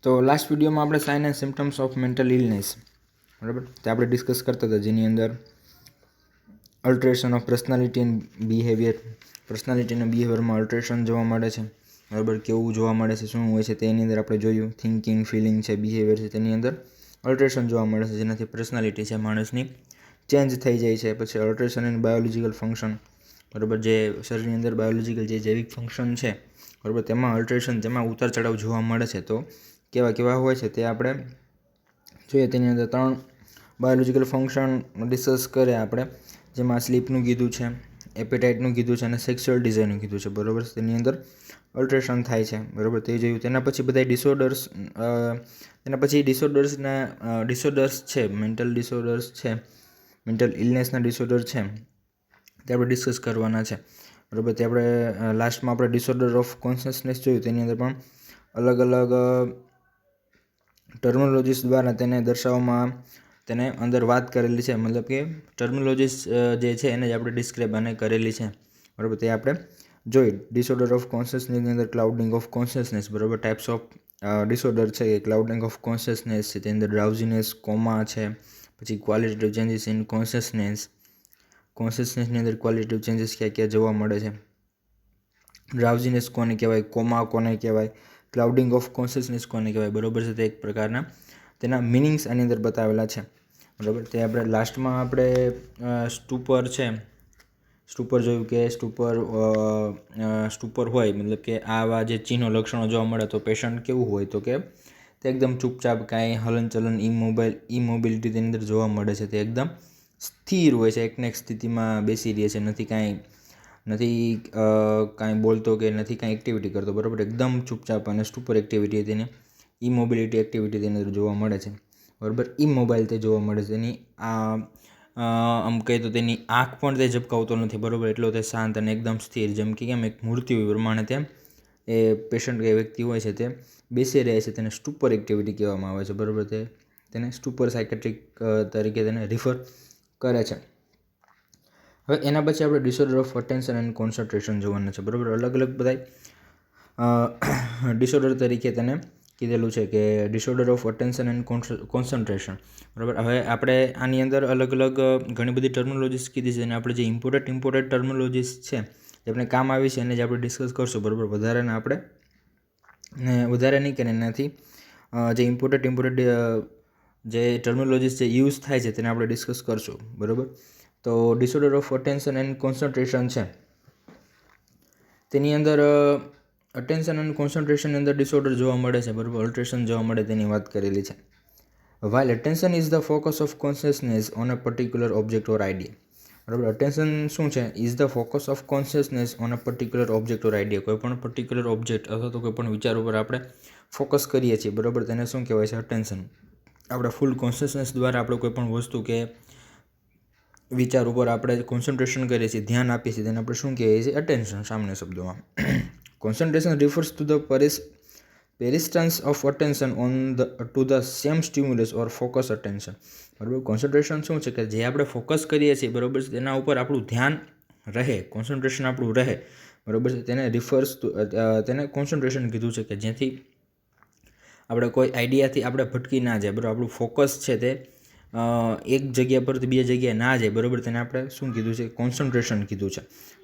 તો લાસ્ટ વિડીયોમાં આપણે sign and symptoms of mental illness બરાબર તે આપણે ડિસ્કસ કરતા હતા, જેની અંદર alteration of personality and behaviour, personality અને બિહેવિયરમાં અલ્ટરેશન જોવા મળે છે બરાબર. કેવું જોવા મળે છે, શું હોય છે તેની અંદર આપણે જોયું. થિંકિંગ, ફિલિંગ છે, બિહેવિયર છે, તેની અંદર અલ્ટરેશન જોવા મળે છે, જેનાથી પર્સનાલિટી છે માણસની ચેન્જ થઈ જાય છે. પછી અલ્ટરેશન ઇન બાયોલોજિકલ ફંક્શન બરાબર, જે શરીરની અંદર બાયોલોજિકલ જે જૈવિક ફંક્શન છે બરાબર, તેમાં અલ્ટરેશન, તેમાં ઉતાર ચઢાવ જોવા મળે છે. તો કેવા કેવા હોય છે તે આપણે જોઈએ. તેની અંદર 3 બાયોલોજિકલ ફંક્શન ડિસ્કસ કરે આપણે, જેમાં સ્લીપનું કીધું છે, એપેટાઇટનું કીધું છે અને સેક્સ્યુઅલ ડિઝાયરનું કીધું છે બરાબર. તેની અંદર અલ્ટરેશન થાય છે બરાબર, તે જોયું. તેના પછી બધા ડિસઓર્ડર્સ છે, મેન્ટલ ડિસઓર્ડર્સ છે, મેન્ટલ ઇલનેસના ડિસઓર્ડર છે, તે આપણે ડિસ્કસ કરવાના છે બરાબર. તે આપણે લાસ્ટમાં આપણે ડિસઓર્ડર ઓફ કોન્શિયસનેસ જોયું. તેની અંદર પણ અલગ અલગ ટર્મિનોલોજીસ દ્વારા તેને દર્શાવવામાં, તેને અંદર વાત કરેલી છે, મતલબ કે ટર્મિનોલોજીસ જે છે એને જ આપણે ડિસ્ક્રાઇબ અને કરેલી છે બરાબર. તે આપણે જોઈ. ડિસઓર્ડર ઓફ કોન્શિયસનેસની અંદર ક્લાઉડિંગ ઓફ કોન્શિયસનેસ બરાબર, ટાઈપ્સ ઓફ ડિસઓર્ડર છે એ ક્લાઉડિંગ ઓફ કોન્શિયસનેસ છે, તેની અંદર ડ્રાઉઝીનેસ, કોમા છે, પછી ક્વોલિટેટિવ ચેન્જીસ ઇન કોન્શિયસનેસની અંદર ક્વોલિટેટિવ ચેન્જીસ ક્યાં ક્યાં જોવા મળે છે, ડ્રાઉઝીનેસ કોને કહેવાય, કોમા કોને કહેવાય, ક્લાઉડિંગ ઓફ કોન્શિયસનેસ કોને કહેવાય બરાબર છે. તે એક પ્રકારના તેના મિનિંગ્સ આની અંદર બતાવેલા છે બરાબર. તે આપણે લાસ્ટમાં આપણે સ્ટુપર છે, સ્ટુપર જોયું કે સ્ટુપર હોય મતલબ કે આવા જે ચિહ્નો, લક્ષણો જોવા મળે તો પેશન્ટ કેવું હોય, તો કે તે એકદમ ચૂપચાપ, કાંઈ હલનચલન, ઇમોબિલિટી તેની અંદર જોવા મળે છે. તે એકદમ સ્થિર હોય છે, એકને એક સ્થિતિમાં બેસી રહે છે, નથી કાંઈ બોલતો કે નથી કાંઈ એક્ટિવિટી કરતો બરાબર, એકદમ ચૂપચાપ. અને સ્ટુપર એક્ટિવિટી તેને ઇમોબિલિટી એક્ટિવિટી તેની અંદર જોવા મળે છે બરાબર. ઇમોબાઈલ તે જોવા મળે છે. તેની આમ કહે તો તેની આંખ પણ તે ઝબકાવતો નથી બરાબર, એટલો તે શાંત અને એકદમ સ્થિર, જેમ કે કેમ એક મૂર્તિ પ્રમાણે તે એ પેશન્ટ કે વ્યક્તિ હોય છે તે બેસી રહે છે. તેને સ્ટુપર એક્ટિવિટી કહેવામાં આવે છે બરાબર. તેને સ્ટુપર સાયકેટ્રિક તરીકે તેને રિફર કરે છે. હવે એના પછી આપણે disorder of attention and concentration જોવાના છે બરાબર. અલગ અલગ બધા ડિસઓર્ડર તરીકે તેને કીધેલું છે કે disorder of attention and concentration બરાબર. હવે આપણે આની અંદર અલગ અલગ ઘણી બધી ટર્મિનોલોજીસ કીધી છે, અને આપણે જે ઇમ્પોર્ટન્ટ ટર્મિનોલોજીસ છે જે આપણે કામ આવી છે એને જ આપણે ડિસ્કસ કરશું બરાબર. વધારે નહીં કે એનાથી જે ઇમ્પોર્ટન્ટ જે ટર્મિનોલોજીસ જે યુઝ થાય છે તેને આપણે ડિસ્કસ કરશું બરાબર. તો disorder of attention and concentration છે, તેની અંદર અટેન્શન એન્ડ કોન્સન્ટ્રેશનની અંદર ડિસઓર્ડર જોવા મળે છે બરાબર, અલ્ટરેશન જોવા મળે તેની વાત કરેલી છે. While attention is the focus of consciousness on a particular object or idea બરાબર. અટેન્શન શું છે? Is the focus of consciousness on a particular object or idea. કોઈ પણ પર્ટિક્યુલર ઓબ્જેક્ટ અથવા તો કોઈ પણ વિચાર ઉપર આપણે ફોકસ કરીએ છીએ બરાબર, તેને શું કહેવાય છે? અટેન્શન. આપણે ફૂલ કોન્શિયસનેસ દ્વારા આપણે કોઈ પણ વસ્તુ કે વિચાર ઉપર આપણે કોન્સન્ટ્રેશન કરીએ છીએ, ધ્યાન આપીએ છીએ, તેને આપણે શું કહીએ છીએ? અટેન્શન, સામાન્ય શબ્દોમાં. Concentration refers to the persistence of attention to the same stimulus or focus attention બરાબર. કોન્સન્ટ્રેશન શું છે? કે જે આપણે ફોકસ કરીએ છીએ બરાબર, તેના ઉપર આપણું ધ્યાન રહે, કોન્સન્ટ્રેશન આપણું રહે બરાબર. તેને કોન્સન્ટ્રેશન કીધું છે, કે જેથી આપણે કોઈ આઈડિયાથી આપણે ભટકી ના જાય બરાબર. આપણું ફોકસ છે તે એક જગ્યા પરથી બીજી જગ્યાએ ના જાય બરાબર, તેને આપણે શું કીધું છે? કોન્સન્ટ્રેશન કીધું છે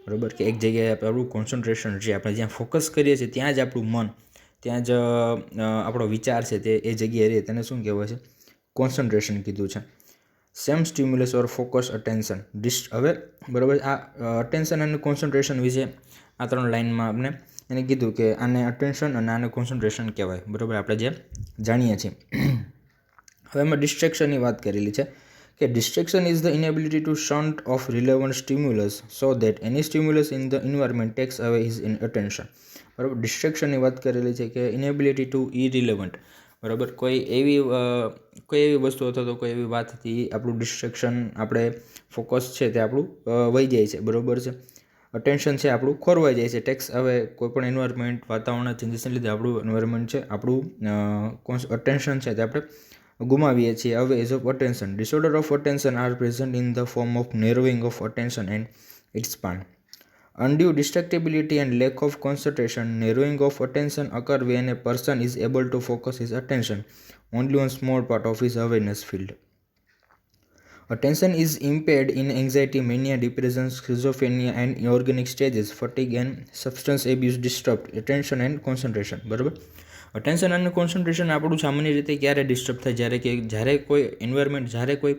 બરાબર. કે એક જગ્યાએ આપણું કોન્સન્ટ્રેશન છે, આપણે જ્યાં ફોકસ કરીએ છીએ ત્યાં જ આપણું મન, ત્યાં જ આપણો વિચાર છે તે એ જગ્યાએ રહે, તેને શું કહેવાય છે? કોન્સન્ટ્રેશન કીધું છે. સેમ સ્ટિમ્યુલસ ઓર ફોકસ અટેન્શન. હવે બરાબર, આ અટેન્શન અને કોન્સન્ટ્રેશન વિશે આ 3 લાઇનમાં આપણે એને કીધું કે આને અટેન્શન અને આને કોન્સન્ટ્રેશન કહેવાય બરાબર, આપણે જે જાણીએ છીએ. હવે એમાં ડિસ્ટ્રેક્શનની વાત કરેલી છે કે distraction is the inability to shunt off relevant stimulus so that any stimulus in the environment takes away his attention બરાબર. ડિસ્ટ્રેક્શનની વાત કરેલી છે કે ઇનેબિલિટી ટુ ઇરિલેવન્ટ બરાબર, કોઈ એવી વસ્તુ અથવા તો કોઈ એવી વાતથી આપણું ડિસ્ટ્રેક્શન, આપણે ફોકસ છે તે આપણું વહી જાય છે બરાબર છે. અટેન્શન છે આપણું ખોરવાઈ જાય છે. ટેક્સ હવે કોઈપણ એન્વાયરમેન્ટ, વાતાવરણના ચેન્જીસને લીધે આપણું એન્વાયરમેન્ટ છે, આપણું અટેન્શન છે તે આપણે ગુમાવીએ છીએ. હવે as of attention, disorder of attention are present in the form of narrowing of attention and its span Undue distractibility and lack of concentration, narrowing of attention occur when a person is able to focus his attention only on small part of his awareness field. Attention is impaired in anxiety, mania, depression, schizophrenia and inorganic stages. Fatigue and substance abuse disrupt attention and concentration. બરાબર. Attention અને concentration આપણું સામાન્ય રીતે ક્યારે disturb થાય? જ્યારે કોઈ environment, જ્યારે કોઈ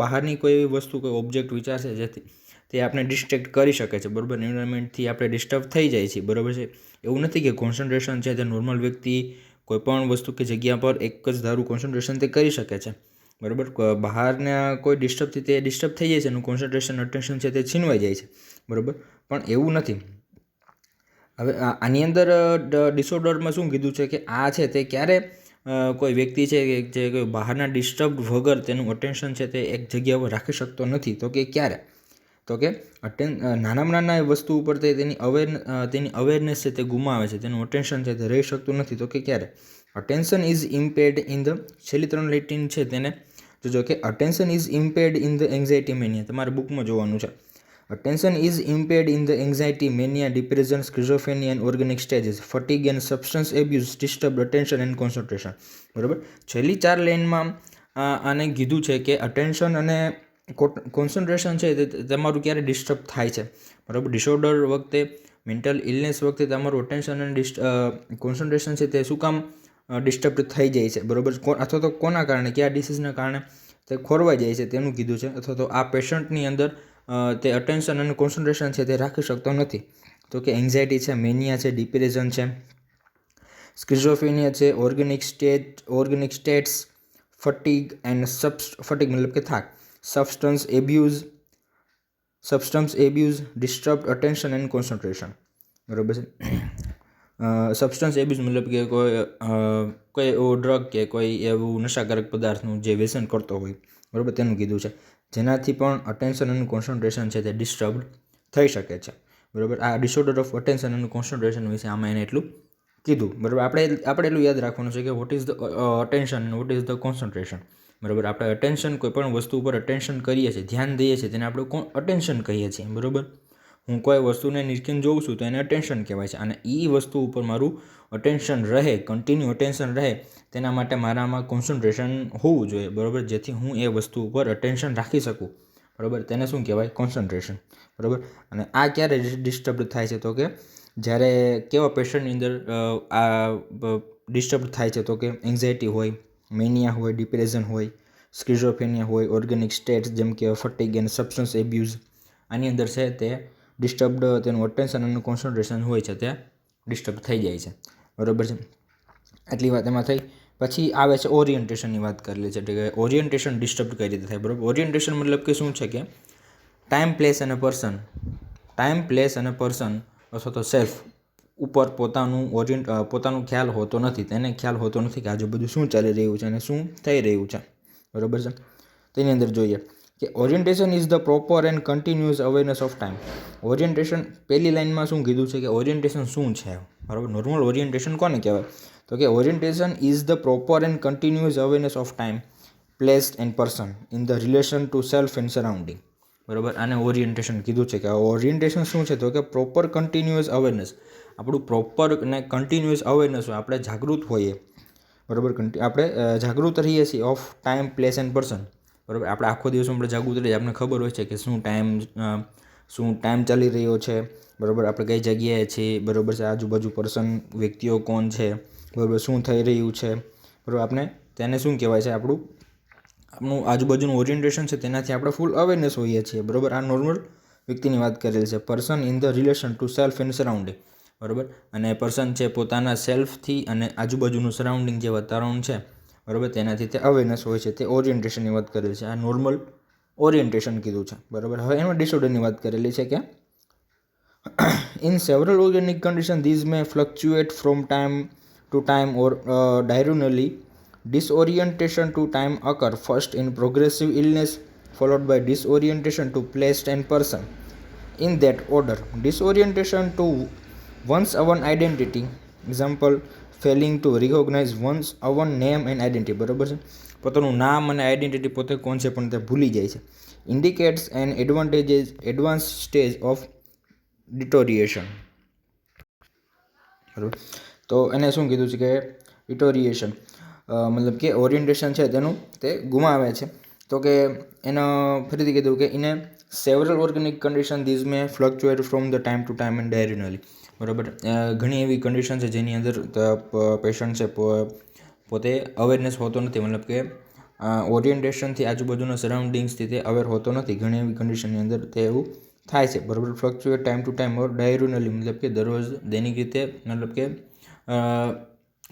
બહારની કોઈ વસ્તુ, કોઈ ઓબ્જેક્ટ વિચારશે જેથી તે આપણે ડિસ્ટ્રેક્ટ કરી શકે છે. બરાબર. એન્વાયરમેન્ટથી આપણે ડિસ્ટર્બ થઈ જાય છે. બરાબર છે. એવું નથી કે કોન્સન્ટ્રેશન છે તે નોર્મલ વ્યક્તિ કોઈપણ વસ્તુ કે જગ્યા પર એક જ ધારું કોન્સન્ટ્રેશન તે કરી શકે છે. બરાબર. બહારના કોઈ ડિસ્ટર્બથી તે ડિસ્ટર્બ થઈ જાય છે અને કોન્સન્ટ્રેશન, અટેન્શન છે તે છીનવાઈ જાય છે. બરાબર. પણ એવું નથી. હવે આની અંદર ડિસઓર્ડરમાં શું કીધું છે કે આ છે તે ક્યારે કોઈ વ્યક્તિ છે કે જે કોઈ બહારના ડિસ્ટર્બ વગર તેનું અટેન્શન છે તે એક જગ્યા પર રાખી શકતો નથી. તો કે ક્યારે? તો કે નાનામાં નાના વસ્તુ ઉપર તેની અવેરનેસ છે તે ગુમાવે છે, તેનું અટેન્શન છે તે રહી શકતું નથી. તો કે ક્યારે? Attention is impaired in the, છેલ્લી 3 લાઇન છે તેને જોજો કે attention is impaired in the anxiety mania. તમારે બુકમાં જોવાનું છે. Attention is impaired in the anxiety, mania, depression, schizophrenia and organic stages. Fatigue and substance abuse disturb attention and concentration. બરાબર. છેલ્લી 4 લાઇનમાં આને કીધું છે કે અટેન્શન અને કોન્સન્ટ્રેશન છે તે તમારું ક્યારે ડિસ્ટર્બ થાય છે. બરાબર. ડિસઓર્ડર વખતે, મેન્ટલ ઇલનેસ વખતે તમારું અટેન્શન અને કોન્સન્ટ્રેશન છે તે શું કામ ડિસ્ટર્બ થઈ જાય છે? બરાબર. અથવા તો કોના કારણે, કયા ડિસીઝના કારણે તે ખોરવાઈ જાય છે તેનું કીધું છે. અથવા તો આ પેશન્ટની અંદર તે અટેન્શન અને કોન્સન્ટ્રેશન છે તે રાખી શકતો નથી. તો કે એન્ઝાઇટી છે, મેનિયા છે, ડિપ્રેશન છે, સ્કિઝોફ્રેનિયા છે, organic states, fatigue and fatigue મતલબ કે થાક, substance abuse disturb attention and concentration. બરાબર છે. સબસ્ટન્સ એબ્યુઝ મતલબ કે કોઈ એવો ડ્રગ કે કોઈ એવું નશાકારક પદાર્થનું જે વ્યસન કરતો હોય. બરાબર. તેનું કીધું છે. જેનાથી પણ અટેન્શન અને કોન્સન્ટ્રેશન છે તે ડિસ્ટર્બ થઈ શકે છે. બરાબર. આ ડિસઓર્ડર ઓફ અટેન્શન અને કોન્સન્ટ્રેશન વિશે આમાં એને એટલું કીધું. બરાબર. આપણે એટલું યાદ રાખવાનું છે કે વોટ ઇઝ ધ અટેન્શન અને વોટ ઇઝ ધ કોન્સન્ટ્રેશન. બરાબર. આપણે અટેન્શન, કોઈ પણ વસ્તુ ઉપર અટેન્શન કરીએ છીએ, ધ્યાન દઈએ છીએ, તેને આપણે અટેન્શન કહીએ છીએ. બરાબર. હું કોઈ વસ્તુને નિરીક્ષણ જોઉં છું તો એને અટેન્શન કહેવાય છે. અને એ વસ્તુ ઉપર મારું અટેન્શન રહે, કન્ટિન્યુ અટેન્શન રહે, તેના માટે મારામાં કોન્સન્ટ્રેશન હોવું જોઈએ. બરાબર. જેથી હું એ વસ્તુ ઉપર અટેન્શન રાખી શકું. બરાબર. તેને શું કહેવાય? કોન્સન્ટ્રેશન. બરાબર. અને આ ક્યારે ડિસ્ટર્બ થાય છે? તો કે જ્યારે કેવા પેશન્ટની અંદર આ ડિસ્ટર્બ થાય છે? તો કે એન્ઝાઇટી હોય, મેનિયા હોય, ડિપ્રેશન હોય, સ્કિઝોફ્રેનિયા હોય, ઓર્ગેનિક સ્ટેટ્સ જેમ કે ફટીગ એન્ડ સબસ્ટન્સ એબ્યુઝ. આની અંદર છે તે ડિસ્ટર્બડ, તેનું અટેન્શન અને કોન્સન્ટ્રેશન હોય છે તે ડિસ્ટર્બ થઈ જાય છે. બરાબર છે. આટલી વાત એમાં થઈ. પછી આવે છે ઓરિએન્ટેશનની વાત કરેલી છે. એટલે કે ઓરિએન્ટેશન ડિસ્ટર્બ કઈ રીતે થાય? બરાબર. ઓરિએન્ટેશન મતલબ કે શું છે કે ટાઈમ, પ્લેસ અને પર્સન અથવા તો સેલ્ફ ઉપર પોતાનું ખ્યાલ હોતો નથી. તેને ખ્યાલ હોતો નથી કે આજુબાજુ શું ચાલી રહ્યું છે અને શું થઈ રહ્યું છે. બરાબર છે. તેની અંદર જોઈએ કે orientation is the proper and continuous awareness of time. Orientation પહેલી લાઇનમાં શું કીધું છે કે ઓરિએન્ટેશન શું છે? બરાબર. નોર્મલ ઓરિએન્ટેશન કોને કહેવાય? તો કે orientation is the proper and continuous awareness of time, place and person in the relation two self and surrounding. બરાબર. આને ઓરિએન્ટેશન કીધું છે. કે ઓરિએન્ટેશન શું છે? તો કે પ્રોપર કન્ટિન્યુઅસ અવેરનેસ. આપણું પ્રોપર અને કન્ટિન્યુઅસ અવેરનેસ હોય, આપણે જાગૃત હોઈએ. બરાબર. આપણે જાગૃત રહીએ છીએ of time, place and person. બરાબર. આપણે આખો દિવસ આપણે જાગૃત રહીએ, આપણને ખબર હોય છે કે શું ટાઈમ ચાલી રહ્યો છે. બરાબર. આપણે કઈ જગ્યાએ છીએ. બરાબર છે. આજુબાજુ પર્સન, વ્યક્તિઓ કોણ છે. બરાબર. શું થઈ રહ્યું છે. બરાબર. આપણે તેને શું કહેવાય છે? આપણું આજુબાજુનું ઓરિએન્ટેશન છે તેનાથી આપણે ફૂલ અવેરનેસ હોઈએ છીએ. બરાબર. આ નોર્મલ વ્યક્તિની વાત કરેલી છે. Person in the relation two self and surrounding. બરાબર. અને પર્સન છે પોતાના સેલ્ફથી અને આજુબાજુનું સરાઉન્ડિંગ જે વાતાવરણ છે, બરાબર, તેનાથી તે અવેરનેસ હોય છે. તે ઓરિએન્ટેશનની વાત કરેલી છે. આ નોર્મલ ઓરિએન્ટેશન કીધું છે. બરાબર. હવે એમાં ડિસઓર્ડરની વાત કરેલી છે કે in several organic conditions these may fluctuate from time to time or diurnally. Disorientation to time occur first in progressive illness, followed by disorientation to place and person. In that order, disorientation to one's own identity, example failing to recognize one's own name and identity. બરાબર છે. પોતાનું નામ અને identity પોતે કોણ છે પણ તે ભૂલી જાય છે. Indicates an advance stage of deterioration. બરાબર, તો એને શું કીધું છે કે ડિટોરિએશન મતલબ કે ઓરિએન્ટેશન છે તેનું તે ગુમાવે છે. તો કે એનો ફરીથી કીધું કે in several organic condition these may fluctuate from the time to time and diurnally. બરાબર, ઘણી એવી કન્ડિશન છે જેની અંદર પેશન્ટ છે પોતે અવેરનેસ હોતો નથી, મતલબ કે ઓરિએન્ટેશનથી આજુબાજુના સરાઉન્ડિંગ્સથી તે અવેર હોતો નથી. ઘણી એવી કન્ડિશનની અંદર તે એવું થાય છે. બરાબર, fluctuate time to time or diurnally, મતલબ કે દરરોજ દૈનિક રીતે, મતલબ કે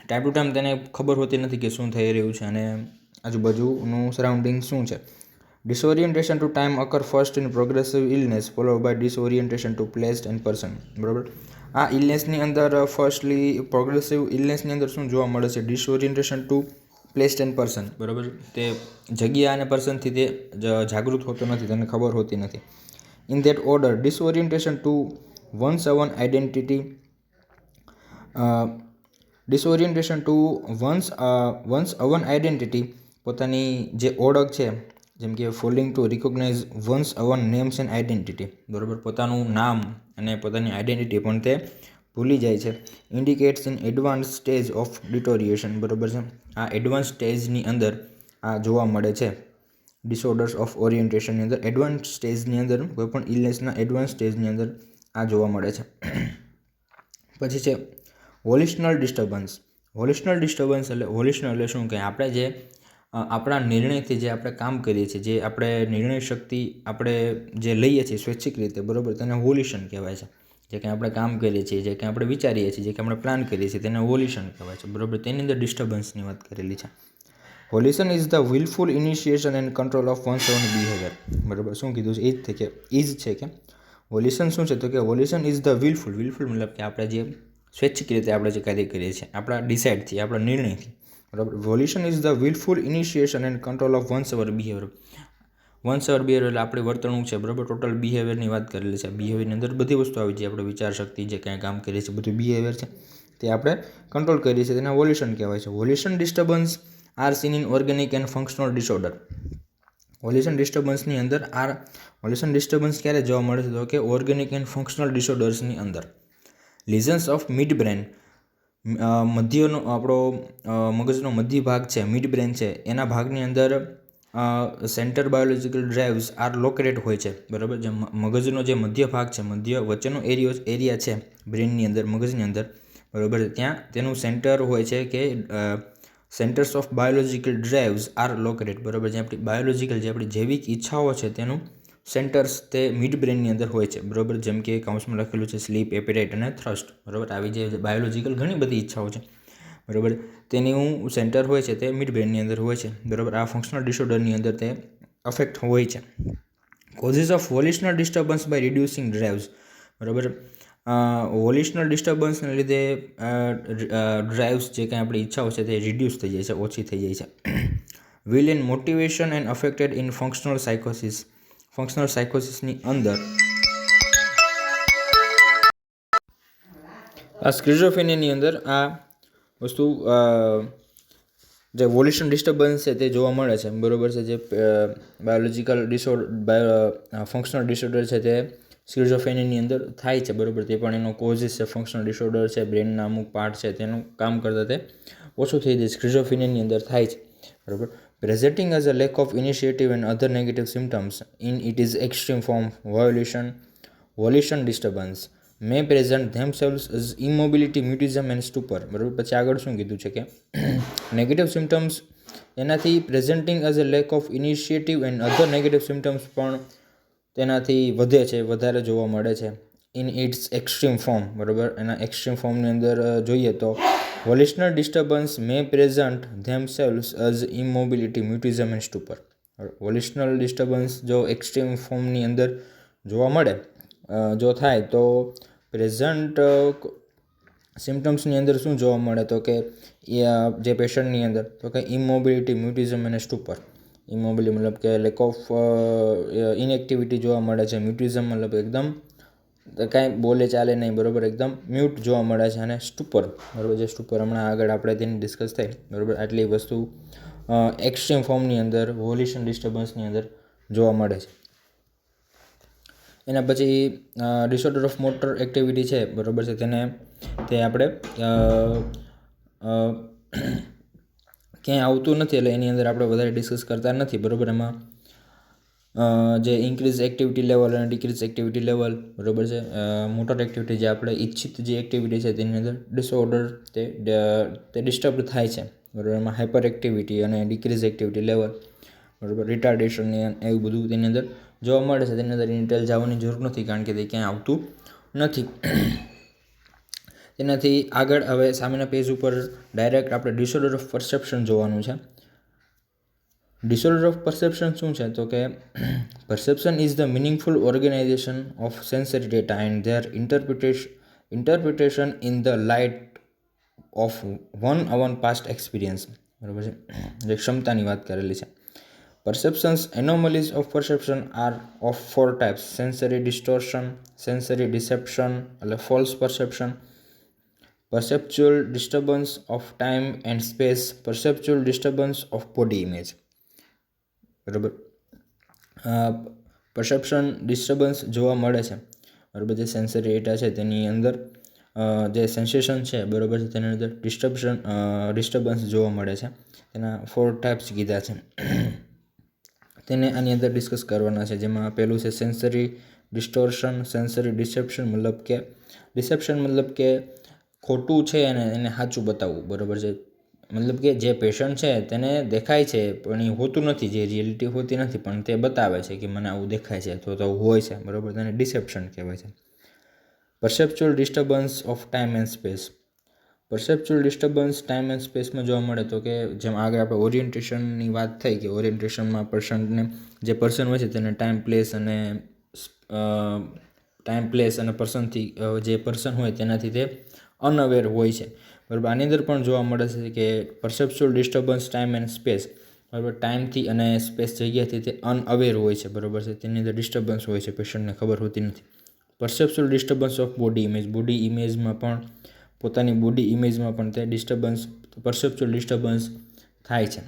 ટાઈમ ટુ ટાઈમ તેને ખબર હોતી નથી કે શું થઈ રહ્યું છે અને આજુબાજુનું સરાઉન્ડિંગ શું છે. Disorientation to time occur first in progressive illness followed by disorientation to place and person. બરાબર, આ ઇલનેસની અંદર ફર્સ્ટલી પ્રોગ્રેસિવ ઇલનેસની અંદર શું જોવા મળે છે? Disorientation to place and person. બરાબર, તે જગ્યા અને પર્સનથી તે જાગૃત હોતો નથી, તેને ખબર હોતી નથી. In that order, disorientation to one's own identity, disorientation to one's own identity, પોતાની જે ઓળખ છે, જેમ કે falling to recognise one's own names and identity. બરાબર, પોતાનું નામ અને પોતાની આઇડેન્ટિટી પણ તે ભૂલી જાય છે. Indicates in advance stage of deterioration. બરાબર છે, આ એડવાન્સ સ્ટેજની અંદર આ જોવા મળે છે. ડિસઓર્ડર્સ ઓફ ઓરિએન્ટેશનની અંદર એડવાન્સ સ્ટેજની અંદર, કોઈપણ ઇલનેસના એડવાન્સ સ્ટેજની અંદર આ જોવા મળે છે. પછી છે વોલિશનલ ડિસ્ટર્બન્સ. વોલિશનલ ડિસ્ટર્બન્સ એટલે વોલિશનલ એટલે શું કે આપણે જે આપણા નિર્ણયથી જે આપણે કામ કરીએ છીએ, જે આપણે નિર્ણય શક્તિ આપણે જે લઈએ છીએ સ્વૈચ્છિક રીતે, બરાબર, તેને વોલિશન કહેવાય છે. જે કંઈ આપણે કામ કરીએ છીએ, જે કંઈ આપણે વિચારીએ છીએ, જે કંઈ આપણે પ્લાન કરીએ છીએ, તેને વોલિશન કહેવાય છે. બરાબર, તેની અંદર ડિસ્ટર્બન્સની વાત કરેલી છે. Volition is the wilful initiation and control of one's own behaviour. બરાબર, શું કીધું છે? ઇઝ છે કે વોલિશન શું છે? તો કે વોલિશન ઇઝ ધ વિલફુલ મતલબ કે આપણે જે સ્વૈચ્છિક રીતે આપણે જે કાર્ય કરીએ છીએ, આપણા ડિસાઇડથી, આપણા નિર્ણયથી. બરાબર, volition is the wilful initiation and control of one's our behaviour. One's our behaviour એટલે આપણી વર્તણૂક છે. બરાબર, ટોટલ બિહેવિયરની વાત કરેલી છે. બિહેવિયરની અંદર બધી વસ્તુ આવી જાય. આપણે વિચાર શક્તિ, જે કાંઈ કામ કરીએ છીએ, બધું બિહેવિયર છે, તે આપણે કંટ્રોલ કરીએ છીએ, તેને વોલ્યુશન કહેવાય છે. Volition disturbance are seen in organic and functional disorder. Volition ડિસ્ટર્બન્સની અંદર વોલ્યુશન ડિસ્ટર્બન્સ ક્યારે જોવા મળે છે? તો કે ઓર્ગેનિક એન્ડ ફંક્શનલ ડિસઓર્ડર્સની અંદર. લિઝન્સ ઓફ મિડ બ્રેન, મધ્યનો આપણો મગજનો મધ્ય ભાગ છે, મિડ બ્રેન છે, એના ભાગની અંદર centre biological drives are located હોય છે. બરાબર, જે મગજનો જે મધ્ય ભાગ છે, મધ્ય વચ્ચેનો એરિયા છે બ્રેનની અંદર, મગજની અંદર, બરાબર, ત્યાં તેનું સેન્ટર હોય છે કે centres of biological drives are located. બરાબર, જે આપણી બાયોલોજિકલ, જે આપણી જૈવિક ઈચ્છાઓ છે, તેનું સેન્ટર્સ તે મિડ બ્રેનની અંદર હોય છે. બરાબર, જેમ કે કાઉન્સમાં લખેલું છે સ્લીપ, એપેટાઇટ અને થ્રસ્ટ. બરાબર, આવી જે બાયોલોજિકલ ઘણી બધી ઈચ્છાઓ છે, બરાબર, તેનું સેન્ટર હોય છે તે મિડ બ્રેનની અંદર હોય છે. બરાબર, આ ફંક્શનલ ડિસઓર્ડરની અંદર તે અફેક્ટ હોય છે. Causes of volitional disturbance by reducing drives. બરાબર, વોલ્યુશનલ ડિસ્ટર્બન્સને લીધે ડ્રાઇવ્સ, જે કંઈ આપણી ઈચ્છાઓ છે, તે રિડ્યુસ થઈ જાય છે, ઓછી થઈ જાય છે. Will and motivation and affected in functional સાયકોસિસ. ફંક્શનલ સાયકોસિસની અંદર આ સ્કિઝોફ્રેનિયાની અંદર આ વસ્તુ જે વોલ્યુશન ડિસ્ટર્બન્સ છે તે જોવા મળે છે. બરાબર છે, જે બાયોલોજિકલ ફંક્શનલ ડિસઓર્ડર છે તે સ્કિઝોફ્રેનિયાની અંદર થાય છે. બરાબર, તે પણ એનો કોઝિસ છે. ફંક્શનલ ડિસઓર્ડર છે, બ્રેનના અમુક પાર્ટ છે, તેનું કામ કરતાં તે ઓછું થઈ જાય, સ્કિઝોફ્રેનિયાની અંદર થાય છે. બરાબર, presenting as a lack of initiative and other negative symptoms in its extreme form, volition disturbance may present themselves as immobility, mutism and stupor. બરાબર, પછી આગળ શું કીધું છે કે નેગેટિવ સિમ્ટમ્સ એનાથી presenting as a lack of initiative and other negative symptoms પણ તેનાથી વધે છે, વધારે જોવા મળે છે. In its extreme form. બરાબર, એના એક્સ્ટ્રીમ ફોર્મની અંદર જોઈએ તો volitional disturbance may present themselves as immobility, mutism and stupor. Volitional disturbance જો એક્સ્ટ્રીમ ફોર્મની અંદર જોવા મળે, જો થાય તો પ્રેઝન્ટ સિમ્ટમ્સની અંદર શું જોવા મળે? તો કે જે પેશન્ટની અંદર તો કે ઇમોબિલિટી, મ્યુટિઝમ અને સ્ટુપર. ઇમોબિલિટી મતલબ કે લેક ઓફ ઇનએક્ટિવિટી જોવા મળે છે. મ્યુટિઝમ મતલબ એકદમ કાંઈ બોલે ચાલે નહીં, બરાબર, એકદમ મ્યુટ જોવા મળે છે. અને સ્ટુપર, બરાબર, જે સ્ટુપર હમણાં આગળ આપણે તેની ડિસ્કસ થાય, બરાબર, આટલી વસ્તુ એક્સ્ટ્રીમ ફોર્મની અંદર વોલ્યુશન ડિસ્ટર્બન્સની અંદર જોવા મળે છે. એના પછી ડિસઓર્ડર ઓફ મોટર એક્ટિવિટી છે, બરાબર છે, તે આપણે ક્યાંય આવતું નથી, એટલે એની અંદર આપણે વધારે ડિસ્કસ કરતા નથી, બરાબર. એમાં જે ઇન્ક્રીઝ એક્ટિવિટી લેવલ અને ડિક્રીઝ એક્ટિવિટી લેવલ, બરાબર છે, મોટર એક્ટિવિટી જે આપણે ઈચ્છિત જે એક્ટિવિટી છે તેની અંદર ડિસઓર્ડર તે ડિસ્ટર્બ થાય છે, બરાબર. એમાં હાઇપર એક્ટિવિટી અને ડિક્રીઝ એક્ટિવિટી લેવલ, બરાબર, રિટાર્ડેશન એવું બધું તેની અંદર જોવા મળે છે. તેની અંદર ઇન્ટેલ જવાની જરૂર નથી, કારણ કે તે ક્યાંય આવતું નથી. તેનાથી આગળ હવે સામેના પેજ ઉપર ડાયરેક્ટ આપણે ડિસઓર્ડર ઓફ પરસેપ્શન જોવાનું છે. ડિસઓર્ડર ઓફ પરસેપ્શન શું છે? તો કે perception is the meaningful organisation of sensory data and their interpretation in the light of one own past experience, બરાબર છે, જે ક્ષમતાની વાત કરેલી છે. Perceptions anomalies of perception are of four types: sensory distortion, sensory deception, false perception, perceptual disturbance of time and space, perceptual disturbance of body image, બરાબર. Perception disturbance જોવા મળે છે, બરાબર. જે સેન્સરી ડેટા છે તેની અંદર જે સેન્સેશન છે, બરાબર છે, તેની અંદર ડિસ્ટર્બન્સ જોવા મળે છે. તેના 4 ટાઈપ્સ કીધા છે, તેને આની અંદર ડિસ્કસ કરવાના છે. જેમાં પહેલું છે સેન્સરી ડિસ્ટોર્શન, સેન્સરી ડિસેપ્શન, મતલબ કે ખોટું છે અને એને સાચું બતાવવું, બરાબર છે. મતલબ કે જે પેશન્ટ છે તેને દેખાય છે પણ એ હોતું નથી, જે રિયાલિટી હોતી નથી, પણ તે બતાવે છે કે મને આવું દેખાય છે, તો આવું હોય છે, બરાબર. તેને ડિસેપ્શન કહેવાય છે. Perceptual disturbance of time and space. Perceptual disturbance time and સ્પેસમાં જોવા મળે તો કે જેમ આગળ આપણે ઓરિએન્ટેશનની વાત થઈ કે ઓરિએન્ટેશનમાં જે પર્સન હોય છે તેને ટાઈમ પ્લેસ અને પર્સનથી જે પર્સન હોય તેનાથી તે અનઅવેર હોય છે, બરાબર. આની અંદર પણ જોવા મળે છે કે perceptual disturbance time and space, બરાબર, ટાઈમથી અને સ્પેસ જગ્યાથી તે અનઅવેર હોય છે, બરાબર છે. તેની અંદર ડિસ્ટર્બન્સ હોય છે, પેશન્ટને ખબર હોતી નથી. પરસેપ્ચ્યુઅલ ડિસ્ટર્બન્સ ઓફ બોડી ઇમેજમાં પણ પોતાની બોડી ઇમેજમાં પણ તે પરસેપ્ચ્યુઅલ ડિસ્ટર્બન્સ થાય છે,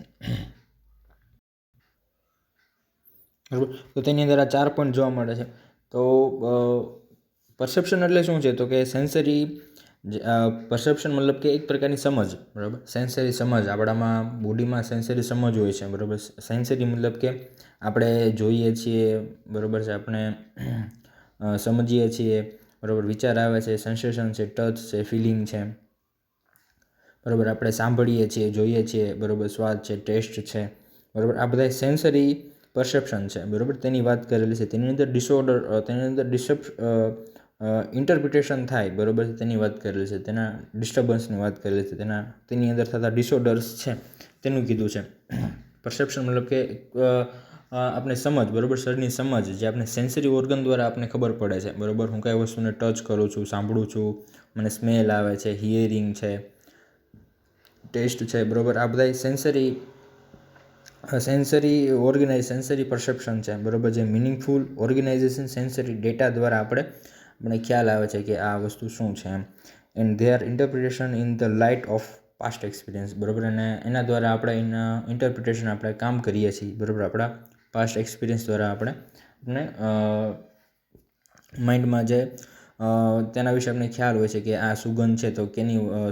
બરાબર. તો તેની અંદર આ 4 પોઈન્ટ જોવા મળે છે. તો પરસેપ્શન એટલે શું છે? તો કે પરસેપ્શન મતલબ કે એક પ્રકારની સમજ, બરાબર. સેન્સરી સમજ, આપણામાં બોડીમાં સેન્સરી સમજ હોય છે, બરાબર. સેન્સરી મતલબ કે આપણે જોઈએ છીએ, બરાબર છે, આપણે સમજીએ છીએ, બરાબર, વિચાર આવે છે, સેન્સેશન છે, ટચ છે, ફિલિંગ છે, બરાબર, આપણે સાંભળીએ છીએ, જોઈએ છીએ, બરાબર, સ્વાદ છે, ટેસ્ટ છે, બરાબર. આ બધા સેન્સરી પરસેપ્શન છે, બરાબર. તેની વાત કરેલી છે. તેની અંદર ઇન્ટરપ્રિટેશન થાય, બરાબર છે, તેની વાત કરેલી છે. તેના ડિસ્ટર્બન્સની વાત કરેલી છે. તેની અંદર થતા ડિસઓર્ડર્સ છે તેનું કીધું છે. પરસેપ્શન મતલબ કે આપણે સમજ, બરાબર, શરીરની સમજ જે આપણે સેન્સરી ઓર્ગન દ્વારા આપણે ખબર પડે છે, બરાબર. હું કઈ વસ્તુને ટચ કરું છું, સાંભળું છું, મને સ્મેલ આવે છે, હિયરિંગ છે, ટેસ્ટ છે, બરાબર. આ બધા સેન્સરી પરસેપ્શન છે, બરાબર. જે મિનિંગફુલ ઓર્ગેનાઇઝેશન સેન્સરી ડેટા દ્વારા આપણે ખ્યાલ આવે છે કે આ વસ્તુ શું છે એમ. And their interpretation in the light of past experience, બરાબર. અને એના દ્વારા આપણે એના ઇન્ટરપ્રિટેશન આપણે કામ કરીએ છીએ, બરાબર. આપણા પાસ્ટ એક્સપિરિયન્સ દ્વારા આપણે માઇન્ડમાં જે તેના વિશે આપણે ખ્યાલ હોય છે કે આ સુગંધ છે તો